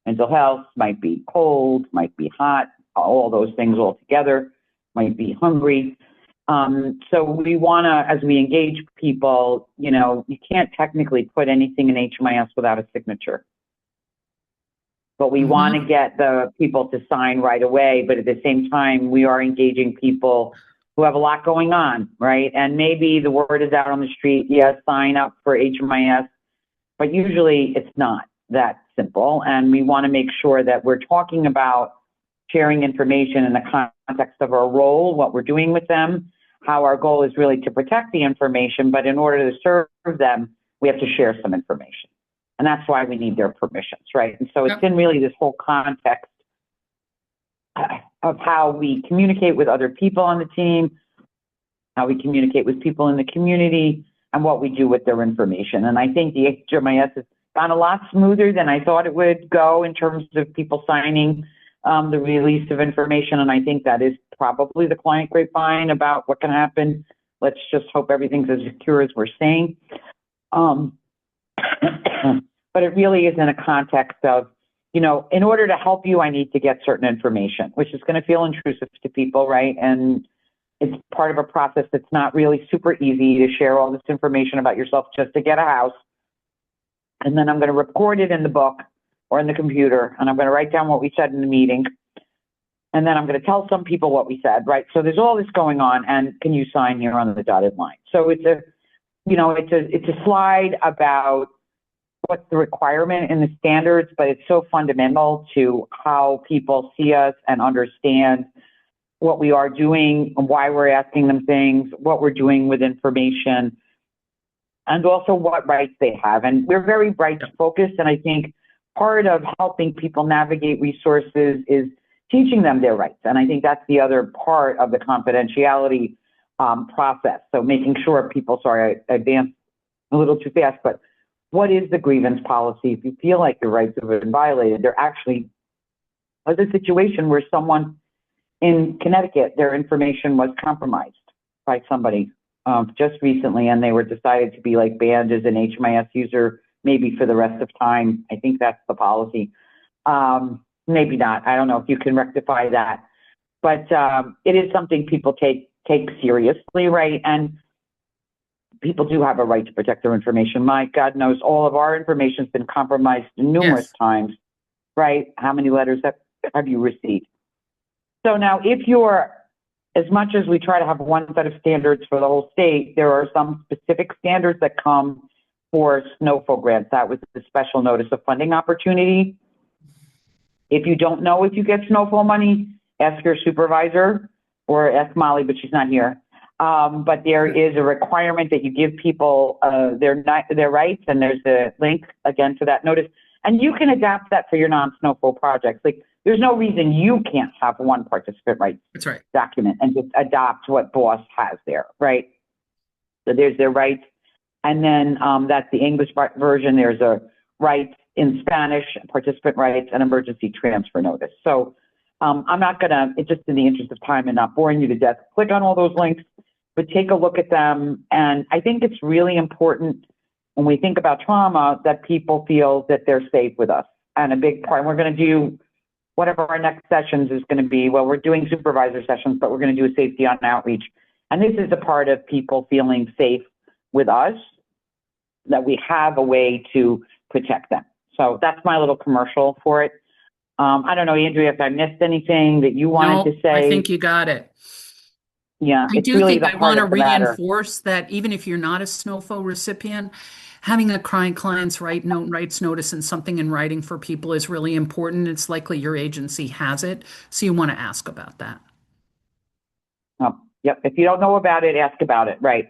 Speaker 4: mental health, might be cold, might be hot, all those things all together, might be hungry. So we want to, as we engage people, you can't technically put anything in HMIS without a signature. But we want to get the people to sign right away. But at the same time, we are engaging people who have a lot going on, right? And maybe the word is out on the street, yes, sign up for HMIS, but usually it's not that simple. And we want to make sure that we're talking about sharing information in the context of our role, what we're doing with them, how our goal is really to protect the information, but in order to serve them, we have to share some information. And that's why we need their permissions, right? And so it's in really this whole context of how we communicate with other people on the team, how we communicate with people in the community, and what we do with their information. And I think the HMIS has gone a lot smoother than I thought it would go in terms of people signing the release of information, and I think that is probably the client grapevine about what can happen. Let's just hope everything's as secure as we're saying. But it really is in a context of, you know, in order to help you, I need to get certain information, which is going to feel intrusive to people, right? And it's part of a process that's not really super easy to share all this information about yourself just to get a house. And then I'm going to record it in the book or in the computer, and I'm going to write down what we said in the meeting. And then I'm going to tell some people what we said, right? So there's all this going on, and can you sign here on the dotted line? So it's a, you know, it's a slide about what's the requirement in the standards, but it's so fundamental to how people see us and understand what we are doing, why we're asking them things, what we're doing with information, and also what rights they have. And we're very rights focused, and I think part of helping people navigate resources is teaching them their rights. And I think that's the other part of the confidentiality process. So making sure people, sorry, I advanced a little too fast, but what is the grievance policy? If you feel like your rights have been violated, there actually was a situation where someone in Connecticut, their information was compromised by somebody just recently, and they were decided to be like banned as an HMIS user, maybe for the rest of time. I think that's the policy. Maybe not. I don't know if you can rectify that, but it is something people take seriously, right? And people do have a right to protect their information. My God knows all of our information has been compromised numerous times, right? How many letters have you received? So now if you're, as much as we try to have one set of standards for the whole state, there are some specific standards that come for SNOFO grants. That was the special notice of funding opportunity. If you don't know if you get SNOFO money, ask your supervisor or ask Molly, but she's not here. But there is a requirement that you give people their rights, and there's a link again to that notice. And you can adapt that for your non-SNOFO projects. Like, there's no reason you can't have one participant rights document and just adopt what BOSS has there, right? So there's their rights. And then that's the English version. There's a rights in Spanish, participant rights, and emergency transfer notice. So I'm not gonna, it's just in the interest of time and not boring you to death, click on all those links, but take a look at them. And I think it's really important when we think about trauma that people feel that they're safe with us. And a big part, we're gonna do, one of our next sessions is gonna be, well, we're doing supervisor sessions, but we're gonna do a safety on outreach. And this is a part of people feeling safe with us, that we have a way to protect them. So that's my little commercial for it. I don't know, Andrea, if I missed anything that you wanted to say.
Speaker 2: I think you got it.
Speaker 4: Yeah,
Speaker 2: I
Speaker 4: it's
Speaker 2: do
Speaker 4: really
Speaker 2: think
Speaker 4: the
Speaker 2: I
Speaker 4: heart
Speaker 2: want to
Speaker 4: of the matter.
Speaker 2: reinforce that even if you're not a SNOFO recipient, having a client's rights notice and something in writing for people is really important. It's likely your agency has it, so you want to ask about that.
Speaker 4: Oh, yep, if you don't know about it, ask about it, right.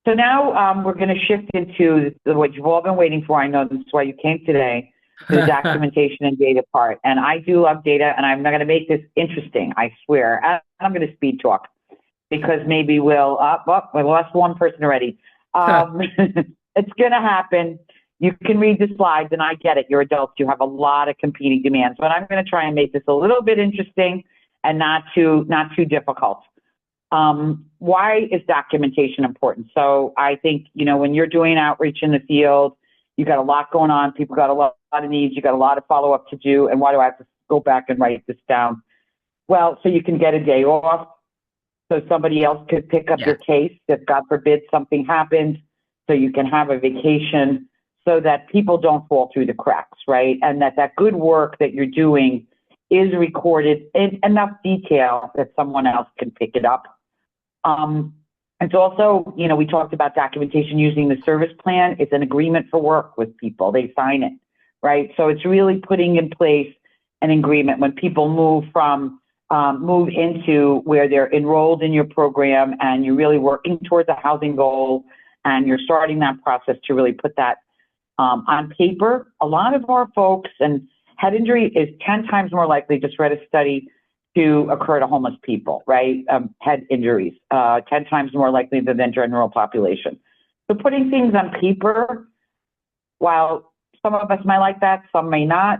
Speaker 4: So now we're going to shift into what you've all been waiting for. I know this is why you came today, the documentation and data part. And I do love data, and I'm not going to make this interesting, I swear. And I'm going to speed talk because maybe we lost one person already. It's going to happen. You can read the slides, and I get it. You're adults. You have a lot of competing demands, but I'm going to try and make this a little bit interesting and not too difficult. Why is documentation important? So I think, you know, when you're doing outreach in the field, you got a lot going on. People got a lot of needs. You got a lot of follow up to do. And why do I have to go back and write this down? Well, so you can get a day off. So somebody else could pick up your case if, God forbid, something happened. So you can have a vacation so that people don't fall through the cracks, right? And that good work that you're doing is recorded in enough detail that someone else can pick it up. It's also, you know, we talked about documentation using the service plan. It's an agreement for work with people. They sign it, right? So it's really putting in place an agreement when people move into where they're enrolled in your program and you're really working towards a housing goal and you're starting that process to really put that on paper. A lot of our folks, and head injury is 10 times more likely, just read a study, to occur to homeless people, right? Head injuries, 10 times more likely than the general population. So putting things on paper, while some of us might like that, some may not,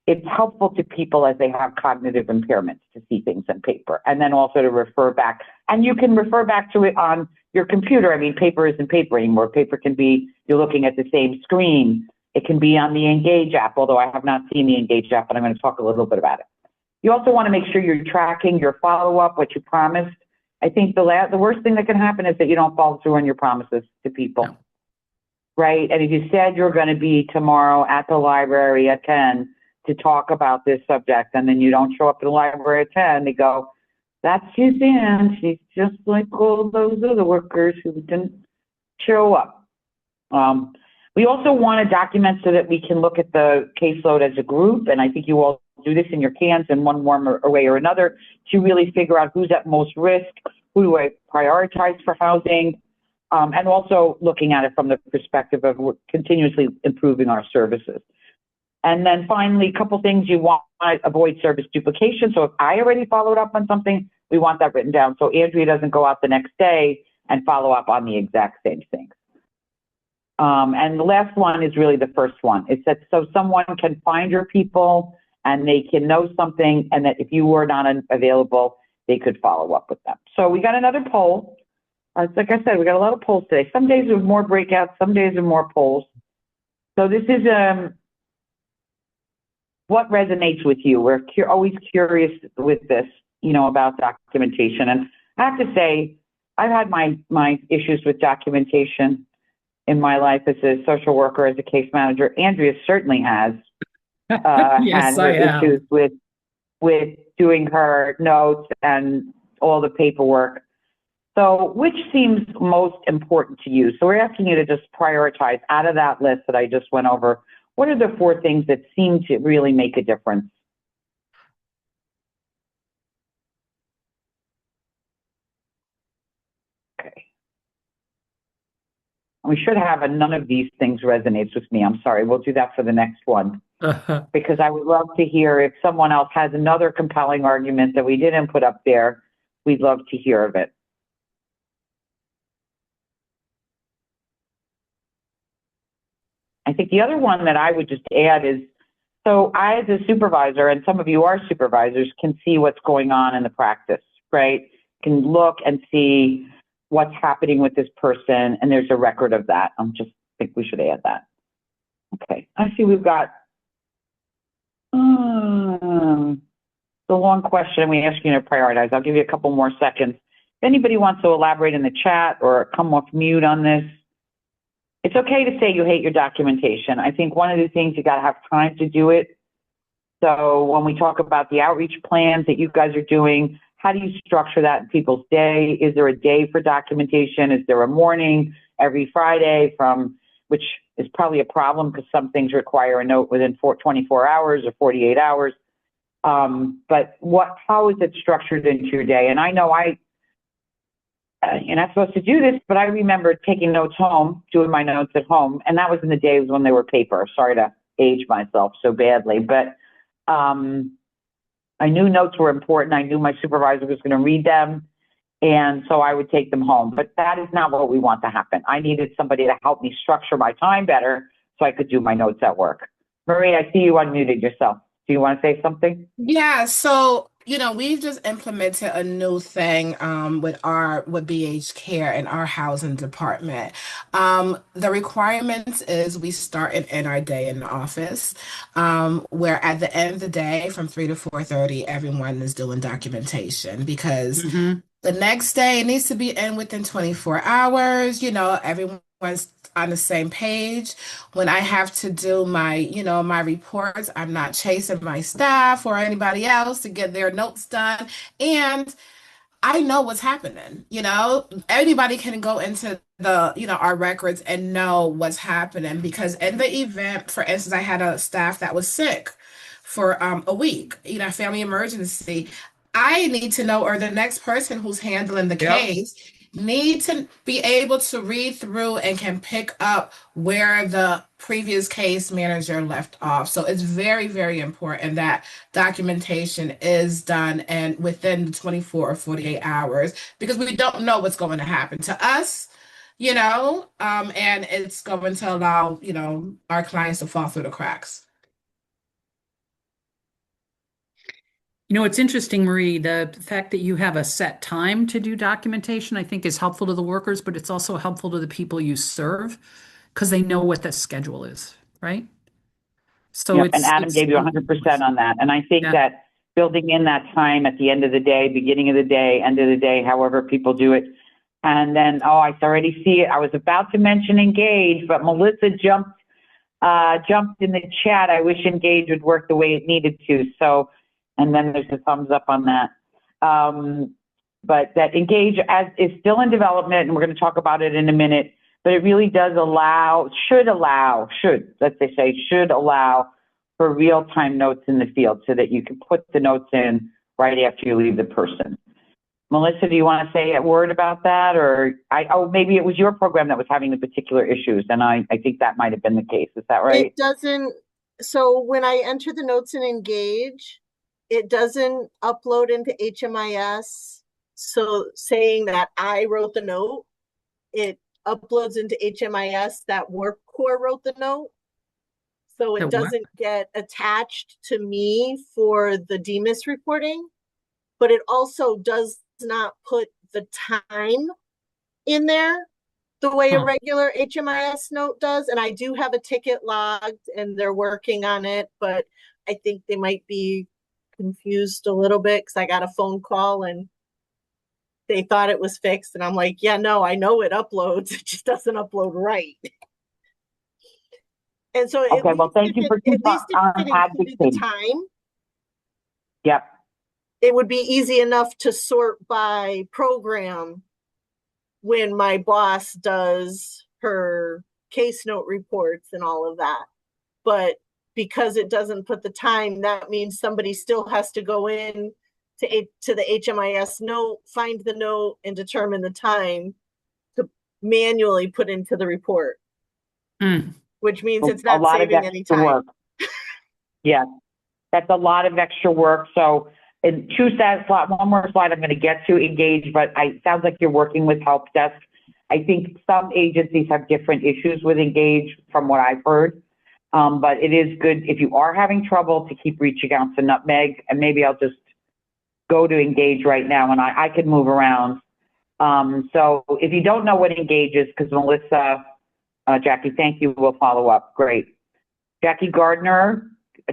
Speaker 4: it's helpful to people as they have cognitive impairments to see things on paper, and then also to refer back. And you can refer back to it on your computer. I mean, paper isn't paper anymore. Paper can be, you're looking at the same screen. It can be on the Engage app, although I have not seen the Engage app, but I'm going to talk a little bit about it. You also want to make sure you're tracking your follow-up, what you promised. I think the worst thing that can happen is that you don't follow through on your promises to people. No. Right? And if you said you're going to be tomorrow at the library at 10 to talk about this subject, and then you don't show up at the library at 10, they go, that's Suzanne. She's just like all those other workers who didn't show up. We also want to document so that we can look at the caseload as a group, and I think you all do this in your cans in one way or another to really figure out who's at most risk, who do I prioritize for housing, and also looking at it from the perspective of continuously improving our services. And then finally, a couple things you want to avoid service duplication. So if I already followed up on something, we want that written down so Andrea doesn't go out the next day and follow up on the exact same thing. And the last one is really the first one. It's that so someone can find your people and they can know something, and that if you were not available, they could follow up with them. So we got another poll. Like I said, we got a lot of polls today. Some days with more breakouts, some days with more polls. So this is what resonates with you. We're always curious with this, you know, about documentation. And I have to say, I've had my issues with documentation in my life as a social worker, as a case manager. Andrea certainly has
Speaker 2: Yes,
Speaker 4: had
Speaker 2: I
Speaker 4: her
Speaker 2: have.
Speaker 4: issues with doing her notes and all the paperwork. So which seems most important to you? So we're asking you to just prioritize out of that list that I just went over. What are the 4 things that seem to really make a difference? Okay. We should have a none of these things resonates with me. I'm sorry. We'll do that for the next one. Because I would love to hear if someone else has another compelling argument that we didn't put up there. We'd love to hear of it. I think the other one that I would just add is, so I, as a supervisor, and some of you are supervisors, can see what's going on in the practice, right? Can look and see what's happening with this person, and there's a record of that. I just think we should add that. Okay, I see we've got the long question. We ask you to prioritize. I'll give you a couple more seconds. If anybody wants to elaborate in the chat or come off mute on this, it's okay to say you hate your documentation. I think one of the things you got to have time to do it. So when we talk about the outreach plans that you guys are doing, how do you structure that in people's day? Is there a day for documentation? Is there a morning every Friday which is probably a problem because some things require a note within 24 hours or 48 hours. But how is it structured into your day? And I know you're not supposed to do this, but I remember taking notes home, doing my notes at home, and that was in the days when they were paper. Sorry to age myself so badly, but I knew notes were important. I knew my supervisor was going to read them, and so I would take them home. But that is not what we want to happen. I needed somebody to help me structure my time better so I could do my notes at work. Marie, I see you unmuted yourself. Do you want to say something?
Speaker 8: Yeah, so we've just implemented a new thing with BH Care and our housing department. The requirements is we start in our day in the office, where at the end of the day, from 3 to 4:30, everyone is doing documentation because the next day it needs to be in within 24 hours. Everyone's on the same page. When I have to do my reports, I'm not chasing my staff or anybody else to get their notes done. And I know what's happening. Anybody can go into our records and know what's happening because in the event, for instance, I had a staff that was sick for a week, family emergency. I need to know, or the next person who's handling the case need to be able to read through and can pick up where the previous case manager left off. So it's very, very important that documentation is done and within the 24 or 48 hours because we don't know what's going to happen to us, and it's going to allow, our clients to fall through the cracks.
Speaker 2: Yeah, I agree. I think that's a great idea. And I think, you know, we should have a none of these things resonates with me. I'm sorry. We'll do that for the next one.
Speaker 8: You know, and it's going to allow, our clients to fall through the cracks.
Speaker 2: You know, it's interesting, Marie, the fact that you have a set time to do documentation, I think is helpful to the workers, but it's also helpful to the people you serve because they know what the schedule is, right? So
Speaker 4: Yep, and Adam
Speaker 2: it's
Speaker 4: gave you 100% on that. And I think
Speaker 2: yeah.
Speaker 4: that building in that time at the end of the day, beginning of the day, end of the day, however people do it. And then, oh, I already see it. I was about to mention Engage, but Melissa jumped in the chat. I wish Engage would work the way it needed to. So, and then there's a thumbs up on that. But that Engage is still in development, and we're going to talk about it in a minute. But it really does should allow for real-time notes in the field so that you can put the notes in right after you leave the person. Melissa, do you want to say a word about that? Or maybe it was your program that was having the particular issues, and I think that might have been the case. Is that right?
Speaker 7: It doesn't, so when I enter the notes in Engage, it doesn't upload into HMIS. So saying that I wrote the note, it uploads into HMIS that WorkCore wrote the note. So it doesn't get attached to me for the DMIS reporting, but it also does not put the time in there the way a regular HMIS note does. And I do have a ticket logged and they're working on it, but I think they might be confused a little bit because I got a phone call and they thought it was fixed. And I'm like, yeah, no, I know it uploads. It just doesn't upload right. And so
Speaker 4: okay, well, thank you for
Speaker 7: advocating the time.
Speaker 4: Yep.
Speaker 7: It would be easy enough to sort by program when my boss does her case note reports and all of that. But because it doesn't put the time, that means somebody still has to go in to the HMIS note, find the note, and determine the time to manually put into the report. Which means it's not saving any time.
Speaker 4: Work. Yes, that's a lot of extra work. So in one more slide I'm going to get to Engage, but it sounds like you're working with Help Desk. I think some agencies have different issues with Engage from what I've heard. But it is good if you are having trouble to keep reaching out to Nutmeg, and maybe I'll just go to Engage right now and I could move around. So if you don't know what Engage is, because Melissa, Jackie, thank you, we'll follow up. Great. Jackie Gardner,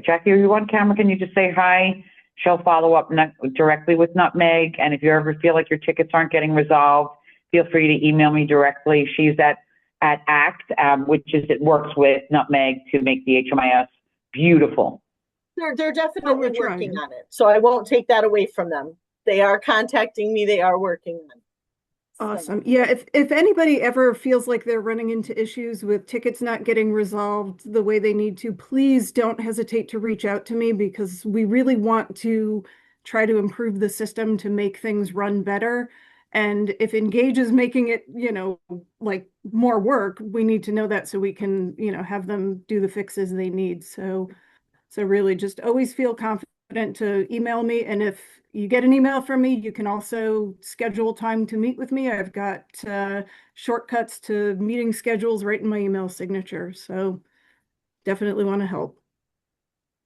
Speaker 4: Jackie, are you on camera? Can you just say hi? She'll follow up directly with Nutmeg. And if you ever feel like your tickets aren't getting resolved, feel free to email me directly. She's at ACT, which is, it works with Nutmeg to make the HMIS beautiful.
Speaker 7: They're definitely working on it. So I won't take that away from them. They are contacting me. They are working on it.
Speaker 12: Awesome. Yeah, if anybody ever feels like they're running into issues with tickets not getting resolved the way they need to, please don't hesitate to reach out to me, because we really want to try to improve the system to make things run better. And if Engage is making it, like more work, we need to know that so we can, have them do the fixes they need. So really just always feel confident to email me. And if you get an email from me, you can also schedule time to meet with me. I've got shortcuts to meeting schedules right in my email signature. So definitely want to help.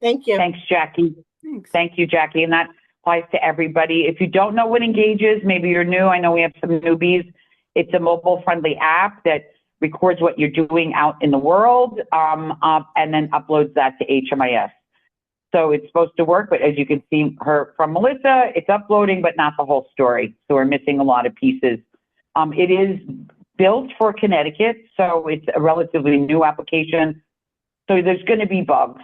Speaker 7: Thank you.
Speaker 4: Thanks, Jackie.
Speaker 12: Thanks.
Speaker 4: Thank you, Jackie. And that applies to everybody. If you don't know what Engage is, maybe you're new. I know we have some newbies. It's a mobile-friendly app that records what you're doing out in the world and then uploads that to HMIS. So it's supposed to work, but as you can see from Melissa, it's uploading, but not the whole story. So we're missing a lot of pieces. It is built for Connecticut, so it's a relatively new application. So there's going to be bugs.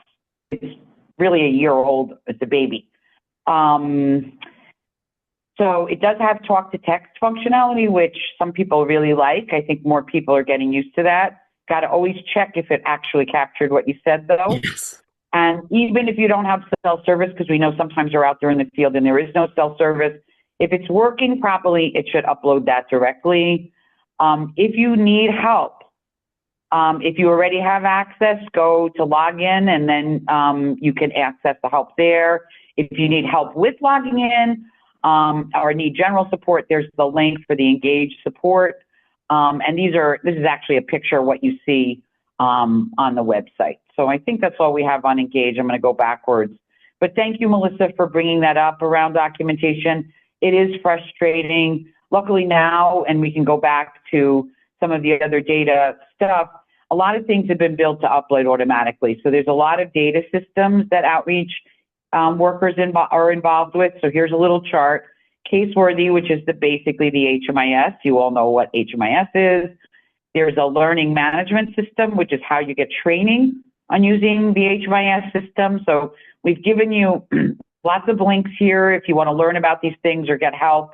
Speaker 4: It's really a year old. It's a baby. So it does have talk to text functionality, which some people really like. I think more people are getting used to that. Got to always check if it actually captured what you said, though.
Speaker 2: Yes.
Speaker 4: And even if you don't have cell service, because we know sometimes you're out there in the field and there is no cell service, if it's working properly, it should upload that directly. If you need help, if you already have access, go to login and then you can access the help there. If you need help with logging in or need general support, there's the link for the Engage support. And this is actually a picture of what you see on the website. So I think that's all we have on Engage. I'm going to go backwards. But thank you, Melissa, for bringing that up around documentation. It is frustrating. Luckily now, and we can go back to some of the other data stuff, a lot of things have been built to upload automatically. So there's a lot of data systems that outreach workers are involved with. So here's a little chart. Caseworthy, which is basically the HMIS. You all know what HMIS is. There's a learning management system, which is how you get training on using the HMIS system. So we've given you lots of links here if you want to learn about these things or get help.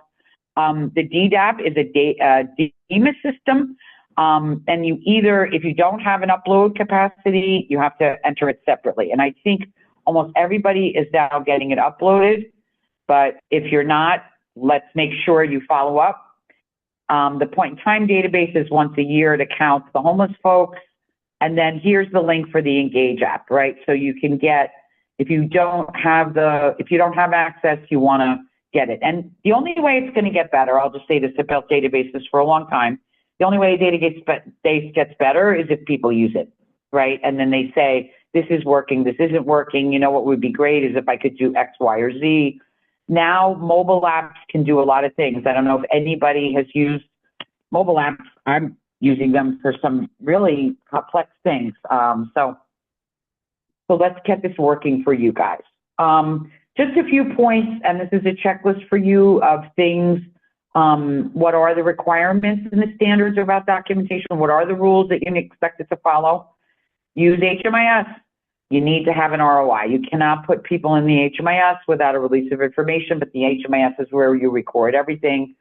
Speaker 4: The DDAP is a DEMIS system. And you either, if you don't have an upload capacity, you have to enter it separately. And I think almost everybody is now getting it uploaded. But if you're not, let's make sure you follow up. The point in time database is once a year to count the homeless folks. And then here's the link for the Engage app, right? So you can get, if you don't have access, you want to get it. And the only way it's going to get better, I'll just say this about databases for a long time, the only way data gets better is if people use it, right? And then they say, this is working, this isn't working. You know what would be great is if I could do X, Y, or Z. Now mobile apps can do a lot of things. I don't know if anybody has used mobile apps. I'm using them for some really complex things. So let's get this working for you guys. Just a few points, and this is a checklist for you of things. What are the requirements and the standards about documentation? What are the rules that you expect it to follow? Use HMIS. You need to have an ROI. You cannot put people in the HMIS without a release of information, but the HMIS is where you record everything.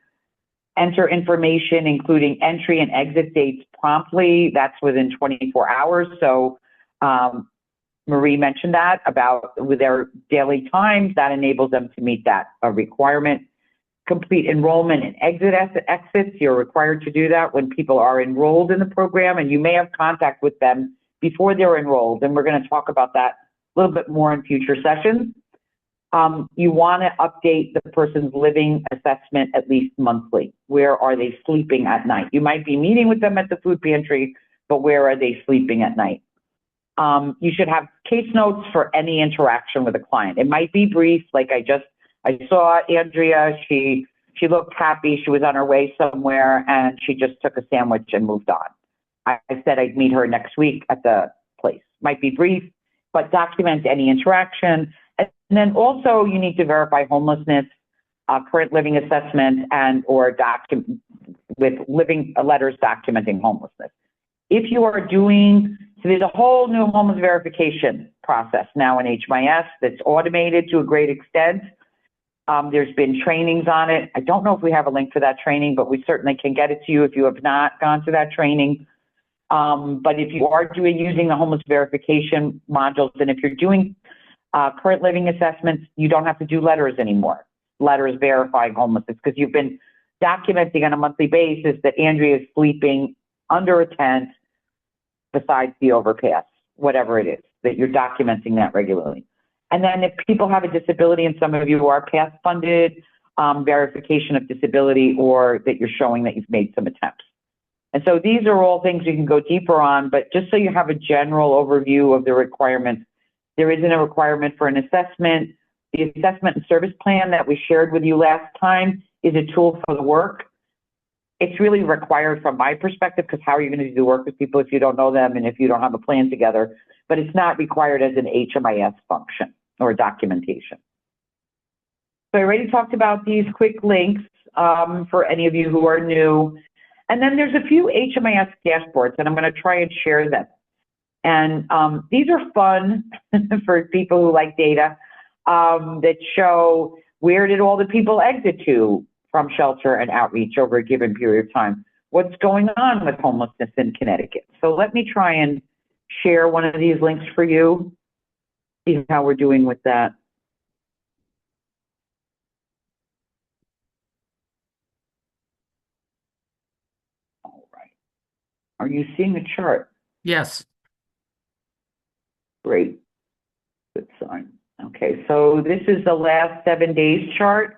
Speaker 4: Enter information, including entry and exit dates promptly. That's within 24 hours. So Marie mentioned that about with their daily times, that enables them to meet that requirement. Complete enrollment and exits. You're required to do that when people are enrolled in the program, and you may have contact with them before they're enrolled. And we're going to talk about that a little bit more in future sessions. You want to update the person's living assessment at least monthly. Where are they sleeping at night? You might be meeting with them at the food pantry, but where are they sleeping at night? You should have case notes for any interaction with a client. It might be brief, like I saw Andrea, she looked happy, she was on her way somewhere, and she just took a sandwich and moved on. I said I'd meet her next week at the place. Might be brief, but document any interaction. And then also you need to verify homelessness, current living assessment, and or with living letters documenting homelessness. If you are doing, so there's a whole new homeless verification process now in HMIS that's automated to a great extent. There's been trainings on it. I don't know if we have a link for that training, but we certainly can get it to you if you have not gone to that training. But if you are using the homeless verification modules, and if you're doing current living assessments, you don't have to do letters anymore. Letters verifying homelessness, because you've been documenting on a monthly basis that Andrea is sleeping under a tent besides the overpass, whatever it is, that you're documenting that regularly. And then if people have a disability, and some of you are PATH funded, verification of disability, or that you're showing that you've made some attempts. And so these are all things you can go deeper on, but just so you have a general overview of the requirements, there isn't a requirement for an assessment. The assessment and service plan that we shared with you last time is a tool for the work. It's really required from my perspective, because how are you going to do the work with people if you don't know them and if you don't have a plan together? But it's not required as an HMIS function or documentation. So I already talked about these quick links for any of you who are new. And then there's a few HMIS dashboards, and I'm going to try and share them. And these are fun for people who like data that show where did all the people exit to from shelter and outreach over a given period of time. What's going on with homelessness in Connecticut? So let me try and share one of these links for you. See how we're doing with that. All right. Are you seeing the chart?
Speaker 2: Yes.
Speaker 4: Great. Good sign. Okay, so this is the last 7 days chart.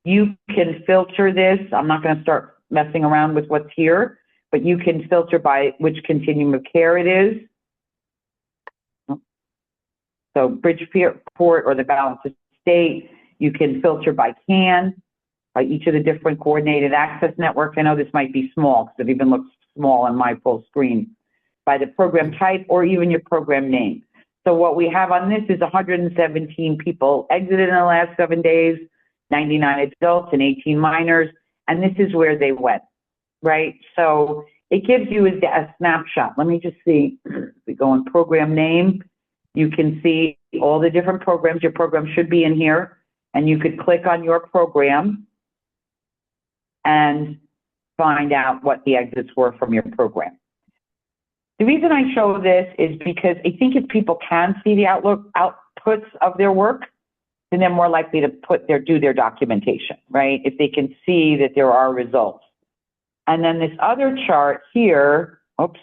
Speaker 4: You can filter this. I'm not going to start messing around with what's here, but you can filter by which continuum of care it is. So Bridgeport or the Balance Estate, you can filter by CAN, by each of the different coordinated access networks. I know this might be small because it even looks small on my full screen, by the program type or even your program name. So what we have on this is 117 people exited in the last 7 days, 99 adults and 18 minors, and this is where they went, right? So it gives you a snapshot. Let me just see, if we go in program name, you can see all the different programs. Your program should be in here, and you could click on your program and find out what the exits were from your program. The reason I show this is because I think if people can see the outputs of their work, then they're more likely to do their documentation, right? If they can see that there are results. And then this other chart here, oops,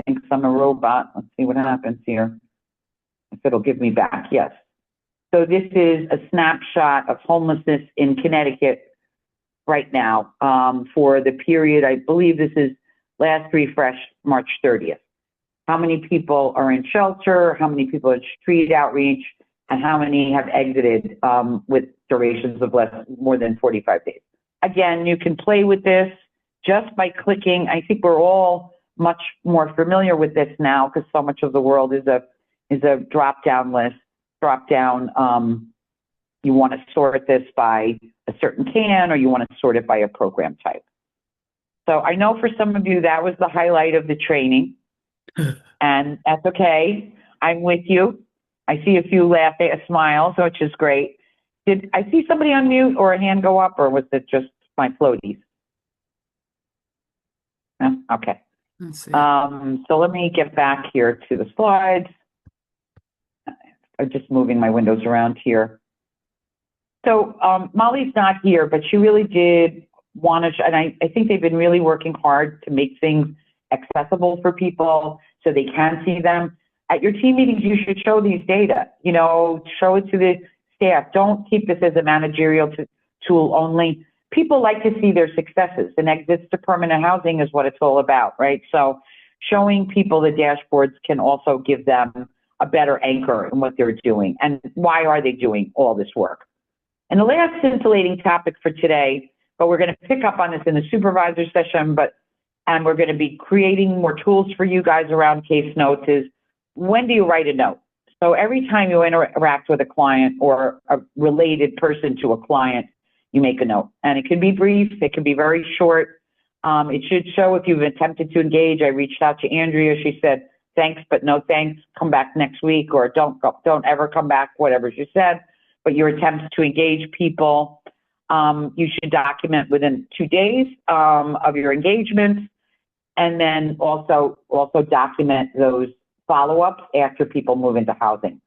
Speaker 4: I think I'm a robot. Let's see what happens here. If it'll give me back, yes. So this is a snapshot of homelessness in Connecticut right now for the period, I believe this is last refreshed March 30th. How many people are in shelter, how many people are in street outreach, and how many have exited with durations of more than 45 days. Again, you can play with this just by clicking. I think we're all much more familiar with this now because so much of the world is a drop-down list, you want to sort this by a certain CAN or you want to sort it by a program type. So I know for some of you that was the highlight of the training, and that's okay. I'm with you. I see a few smiles, which is great. Did I see somebody unmute or a hand go up, or was it just my floaties? No? Okay.
Speaker 2: Let's see.
Speaker 4: So let me get back here to the slides. I'm just moving my windows around here. So Molly's not here, but she really did want to, and I think they've been really working hard to make things accessible for people so they can see them. At your team meetings, you should show these data, show it to the staff. Don't keep this as a managerial tool only. People like to see their successes, and exits to permanent housing is what it's all about, right? So showing people the dashboards can also give them a better anchor in what they're doing and why are they doing all this work. And the last scintillating topic for today, but we're going to pick up on this in the supervisor session, and we're going to be creating more tools for you guys around case notes, is when do you write a note? So every time you interact with a client or a related person to a client, you make a note. And it can be brief, it can be very short. It should show if you've attempted to engage. I reached out to Andrea, she said, thanks, but no thanks, come back next week, or don't ever come back, whatever she said. But your attempts to engage people, you should document within 2 days of your engagements, and then also document those follow-ups after people move into housing.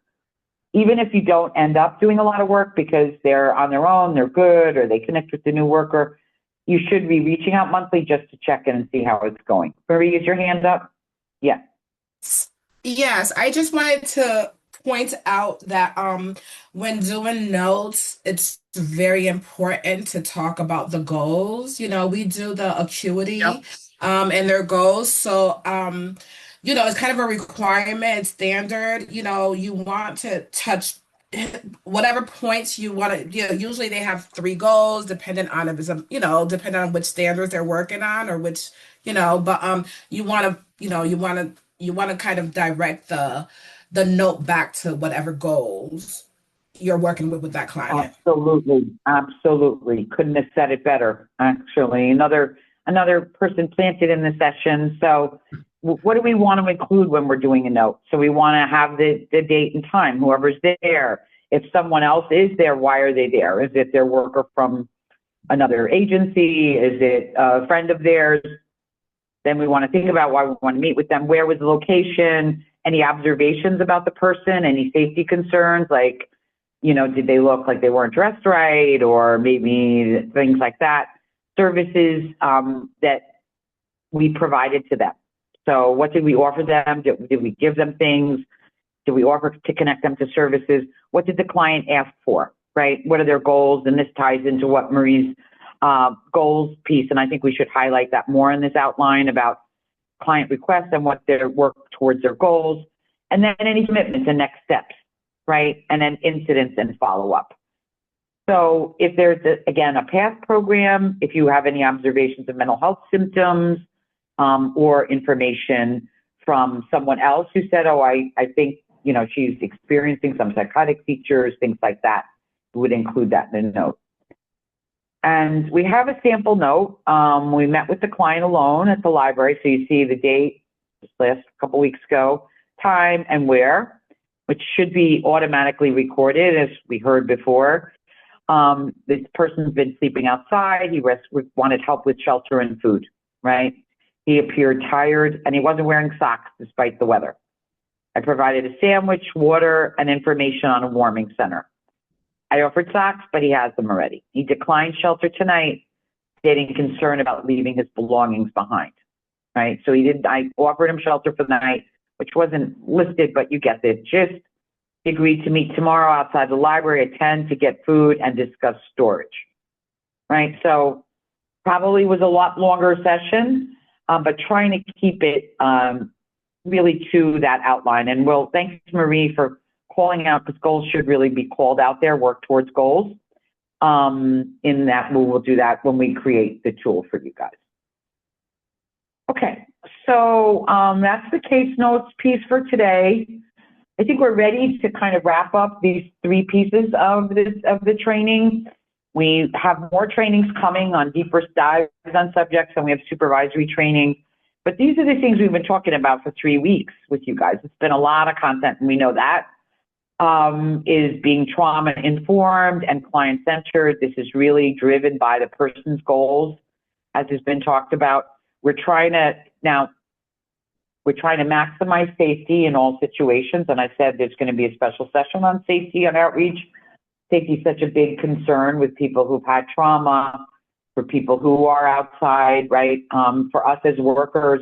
Speaker 4: Even if you don't end up doing a lot of work because they're on their own, they're good, or they connect with the new worker, you should be reaching out monthly just to check in and see how it's going. Marie, is your hand up? Yeah.
Speaker 8: Yes, I just wanted to point out that when doing notes, it's very important to talk about the goals. We do the acuity and their goals. So, it's kind of a requirement, standard. You want to touch whatever points you want to, usually they have 3 goals, depending on if it's, depending on which standards they're working on or which, but you want to kind of direct the note back to whatever goals you're working with that client.
Speaker 4: Absolutely. Couldn't have said it better, actually. Another person planted in the session. So what do we want to include when we're doing a note? So we want to have the date and time, whoever's there. If someone else is there, why are they there? Is it their worker from another agency? Is it a friend of theirs? Then we want to think about why we want to meet with them. Where was the location? Any observations about the person? Any safety concerns? Like, did they look like they weren't dressed right? Or maybe things like that. Services that we provided to them. So what did we offer them? Did we give them things? Did we offer to connect them to services? What did the client ask for, right? What are their goals? And this ties into what Marie's goals piece, and I think we should highlight that more in this outline about client requests and what their work towards their goals, and then any commitments and next steps. right? And then incidents and follow-up. So if there's, again, a PATH program, if you have any observations of mental health symptoms or information from someone else who said, oh, I think, she's experiencing some psychotic features, things like that, we would include that in the note. And we have a sample note. We met with the client alone at the library. So you see the date, this last couple weeks ago, time and where, which should be automatically recorded, as we heard before. This person's been sleeping outside. He wanted help with shelter and food, right? He appeared tired and he wasn't wearing socks despite the weather. I provided a sandwich, water, and information on a warming center. I offered socks, but he has them already. He declined shelter tonight, stating concern about leaving his belongings behind, right? So I offered him shelter for the night, which wasn't listed, but you get the gist. He agreed to meet tomorrow outside the library at 10 to get food and discuss storage, right? So probably was a lot longer session, but trying to keep it really to that outline. And thanks to Marie for calling out, because goals should really be called out there, work towards goals. In that, we'll do that when we create the tool for you guys. Okay, so that's the case notes piece for today. I think we're ready to kind of wrap up these 3 pieces of the training. We have more trainings coming on deeper dives on subjects, and we have supervisory training. But these are the things we've been talking about for 3 weeks with you guys. It's been a lot of content, and we know that is being trauma informed and client centered. This is really driven by the person's goals, as has been talked about. We're trying to maximize safety in all situations. And I said there's going to be a special session on safety on outreach. Safety is such a big concern with people who've had trauma, for people who are outside, right? For us as workers,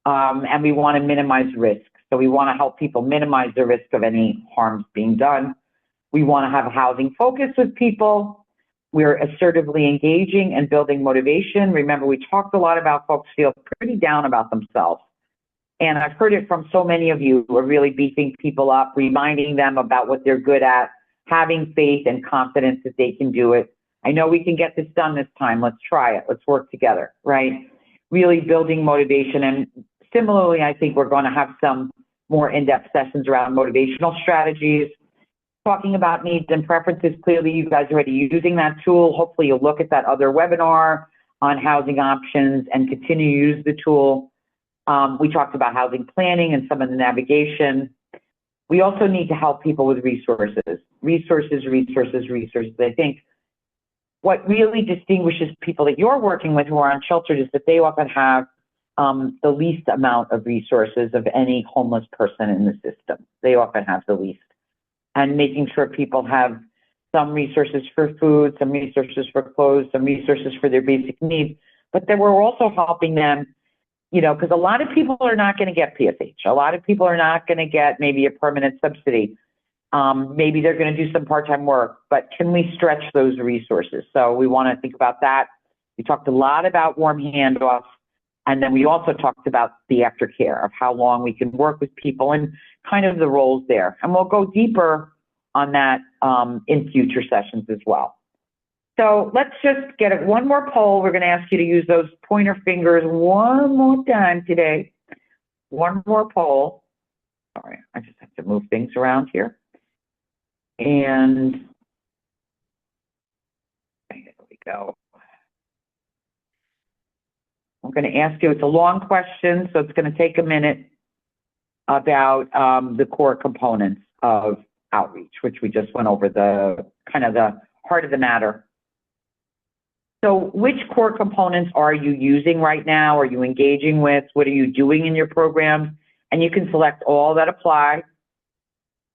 Speaker 4: and we want to minimize risk. So we want to help people minimize the risk of any harms being done. We want to have a housing focus with people. We're assertively engaging and building motivation. Remember, we talked a lot about folks feel pretty down about themselves. And I've heard it from so many of you who are really beefing people up, reminding them about what they're good at, having faith and confidence that they can do it. I know we can get this done this time. Let's try it. Let's work together, right? Really building motivation. And similarly, I think we're going to have some more in-depth sessions around motivational strategies, talking about needs and preferences. Clearly, you guys are already using that tool. Hopefully, you'll look at that other webinar on housing options and continue to use the tool. We talked about housing planning and some of the navigation. We also need to help people with resources. I think what really distinguishes people that you're working with who are unsheltered is that they often have the least amount of resources of any homeless person in the system. They often have the least. And making sure people have some resources for food, some resources for clothes, some resources for their basic needs, but then we're also helping them, because a lot of people are not going to get PSH. A lot of people are not going to get maybe a permanent subsidy. Maybe they're going to do some part-time work, but can we stretch those resources? So we want to think about that. We talked a lot about warm handoffs, and then we also talked about the aftercare of how long we can work with people and kind of the roles there. And we'll go deeper on that in future sessions as well. So let's just get one more poll. We're going to ask you to use those pointer fingers one more time today. One more poll. Sorry, I just have to move things around here. And there we go. I'm going to ask you, it's a long question, so it's going to take a minute, about the core components of outreach, which we just went over, the kind of the heart of the matter. So which core components are you using right now? Are you engaging with? What are you doing in your programs? And you can select all that apply.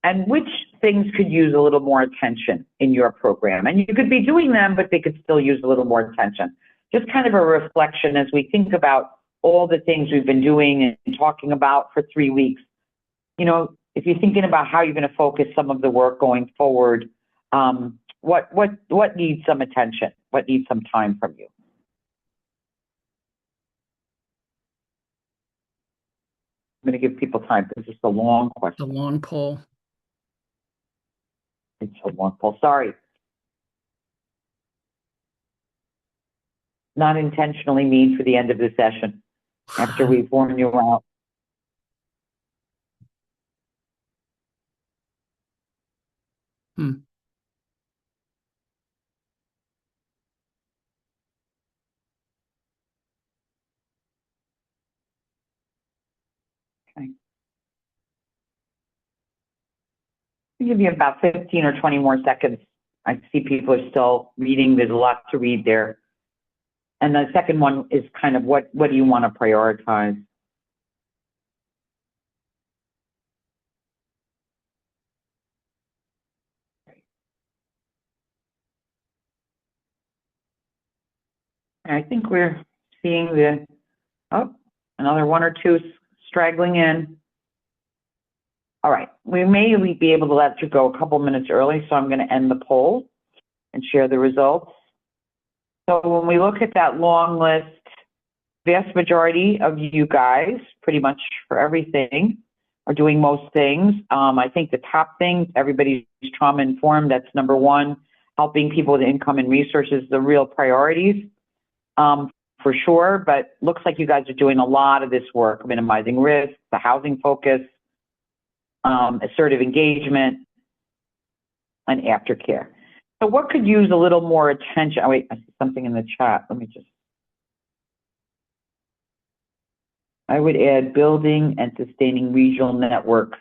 Speaker 4: And which things could use a little more attention in your program? And you could be doing them, but they could still use a little more attention. Just kind of a reflection as we think about all the things we've been doing and talking about for 3 weeks. If you're thinking about how you're going to focus some of the work going forward, what needs some attention? What needs some time from you? I'm going to give people time because it's a long question.
Speaker 2: The long poll.
Speaker 4: It's a long poll. Sorry. Not intentionally mean for the end of the session after we've worn you out.
Speaker 2: Hmm.
Speaker 4: Okay. I'll give you about 15 or 20 more seconds. I see people are still reading. There's a lot to read there. And the second one is kind of what do you want to prioritize? I think we're seeing another one or two straggling in. All right, we may be able to let you go a couple minutes early, so I'm going to end the poll and share the results. So when we look at that long list, vast majority of you guys, pretty much for everything, are doing most things. I think the top thing, everybody's trauma informed, that's number one. Helping people with income and resources, the real priorities, for sure. But looks like you guys are doing a lot of this work, minimizing risk, the housing focus, assertive engagement, and aftercare. So what could use a little more attention? Oh, wait, I see something in the chat. Let me just. I would add building and sustaining regional networks,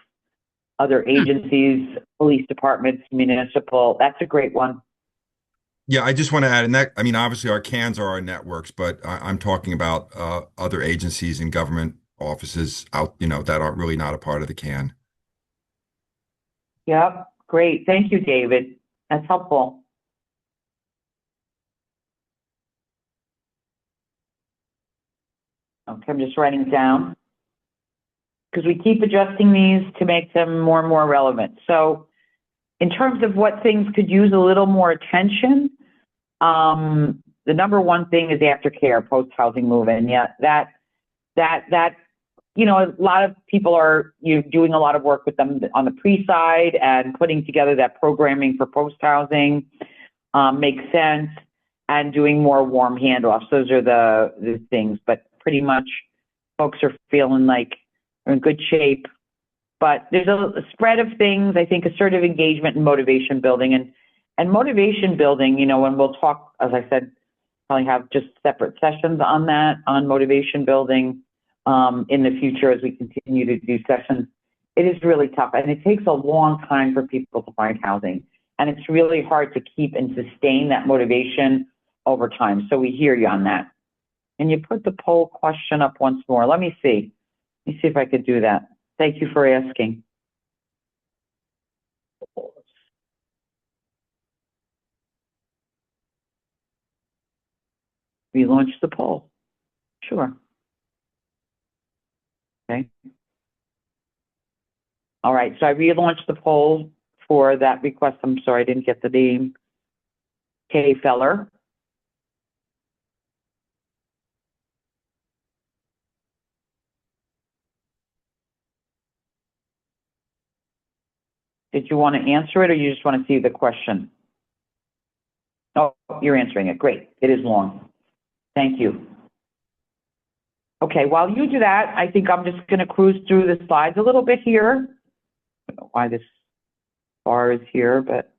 Speaker 4: other agencies, police departments, municipal. That's a great one.
Speaker 13: Yeah, I just want to add, and that, I mean, obviously our CANs are our networks, but I'm talking about other agencies and government offices out, that are really not a part of the CAN.
Speaker 4: Yep, great. Thank you, David. That's helpful. Okay, I'm just writing down because we keep adjusting these to make them more and more relevant. So in terms of what things could use a little more attention, the number one thing is aftercare, post-housing move-in. Yeah, that, a lot of people are doing a lot of work with them on the pre-side and putting together that programming for post-housing makes sense, and doing more warm handoffs. Those are the things, but pretty much folks are feeling like they're in good shape. But there's a spread of things, I think, assertive engagement and motivation building. And motivation building, when we'll talk, as I said, probably have just separate sessions on that, on motivation building in the future as we continue to do sessions. It is really tough, and it takes a long time for people to find housing. And it's really hard to keep and sustain that motivation over time. So we hear you on that. And you put the poll question up once more. Let me see. Let me see if I could do that. Thank you for asking. Relaunch the poll. Sure. Okay. All right, so I relaunched the poll for that request. I'm sorry, I didn't get the name. Kay Feller. Did you want to answer it, or you just want to see the question? Oh, you're answering it. Great. It is long. Thank you. Okay, while you do that, I think I'm just going to cruise through the slides a little bit here. I don't know why this bar is here, but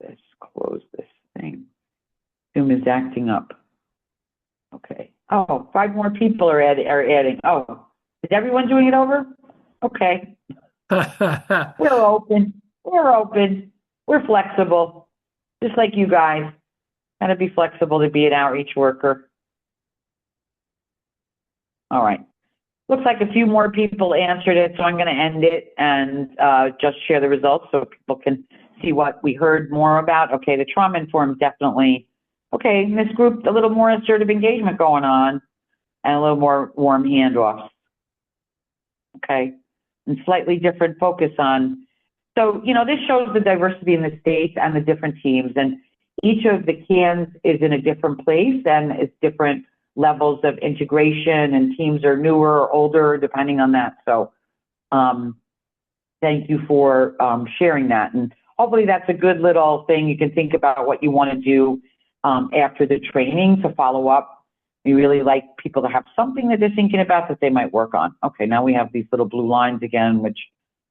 Speaker 4: let's close this thing. Zoom is acting up. Okay. Oh, 5 more people are adding. Oh, is everyone doing it over? Okay. We're open. We're open. We're flexible. Just like you guys. Gotta be flexible to be an outreach worker. All right. Looks like a few more people answered it, so I'm going to end it and just share the results so people can see what we heard more about. Okay, the trauma informed definitely. Okay, in this group, a little more assertive engagement going on and a little more warm handoffs. Okay, and slightly different focus on. So, this shows the diversity in the states and the different teams, and each of the CANs is in a different place and it's different levels of integration, and teams are newer or older depending on that. So thank you for sharing that. And hopefully that's a good little thing. You can think about what you want to do after the training to follow up. We really like people to have something that they're thinking about that they might work on. Okay, now we have these little blue lines again, which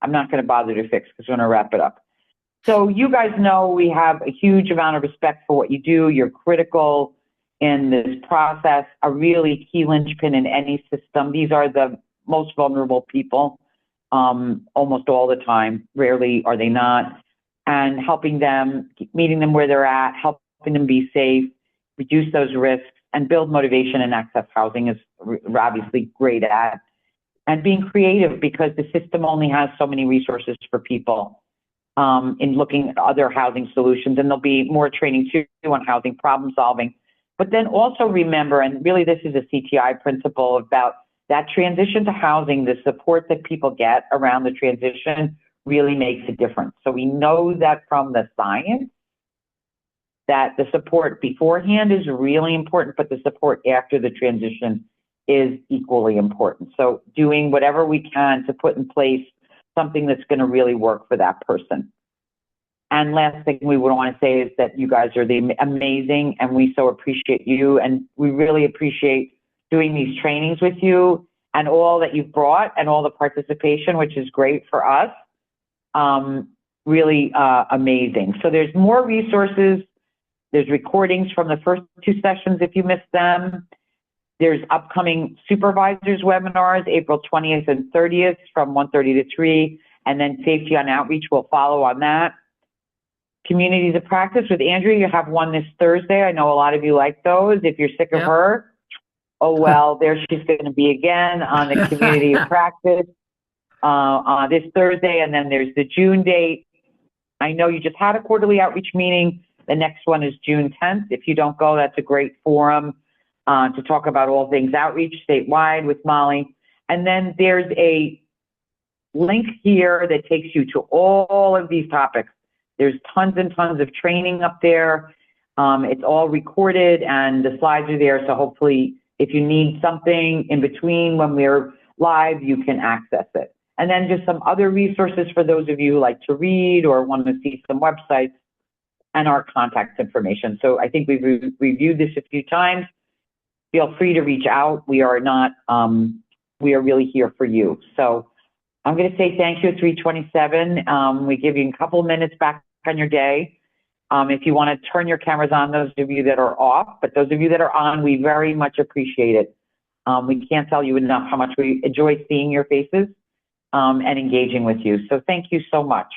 Speaker 4: I'm not going to bother to fix because we're going to wrap it up. So you guys know we have a huge amount of respect for what you do. You're critical in this process, a really key linchpin in any system. These are the most vulnerable people almost all the time. Rarely are they not. And helping them, meeting them where they're at, helping them be safe, reduce those risks, and build motivation and access housing is obviously great at. And being creative, because the system only has so many resources for people in looking at other housing solutions. And there'll be more training too on housing problem solving. But then also remember, and really this is a CTI principle about that transition to housing, the support that people get around the transition really makes a difference. So we know that from the science, that the support beforehand is really important, but the support after the transition is equally important. So doing whatever we can to put in place something that's going to really work for that person. And last thing we would want to say is that you guys are amazing, and we so appreciate you, and we really appreciate doing these trainings with you and all that you've brought and all the participation, which is great for us. Really amazing. So there's more resources. There's recordings from the first two sessions if you missed them. There's upcoming supervisors webinars, April 20th and 30th from 1:30 to 3, and then Safety on Outreach will follow on that. Communities of Practice with Andrea, you have one this Thursday. I know a lot of you like those. If you're sick of her, oh well, there she's going to be again on the Community of Practice this Thursday, and then there's the June date. I know you just had a quarterly outreach meeting. The next one is June 10th. If you don't go, that's a great forum to talk about all things outreach statewide with Molly. And then there's a link here that takes you to all of these topics. There's tons and tons of training up there. It's all recorded and the slides are there. So hopefully if you need something in between when we're live, you can access it. And then just some other resources for those of you who like to read or want to see some websites and our contact information. So I think we've reviewed this a few times. Feel free to reach out. We are not, we are really here for you. So I'm going to say thank you at 3:27. We give you a couple of minutes back on your day. If you want to turn your cameras on, those of you that are off, but those of you that are on, we very much appreciate it. We can't tell you enough how much we enjoy seeing your faces and engaging with you. So thank you so much.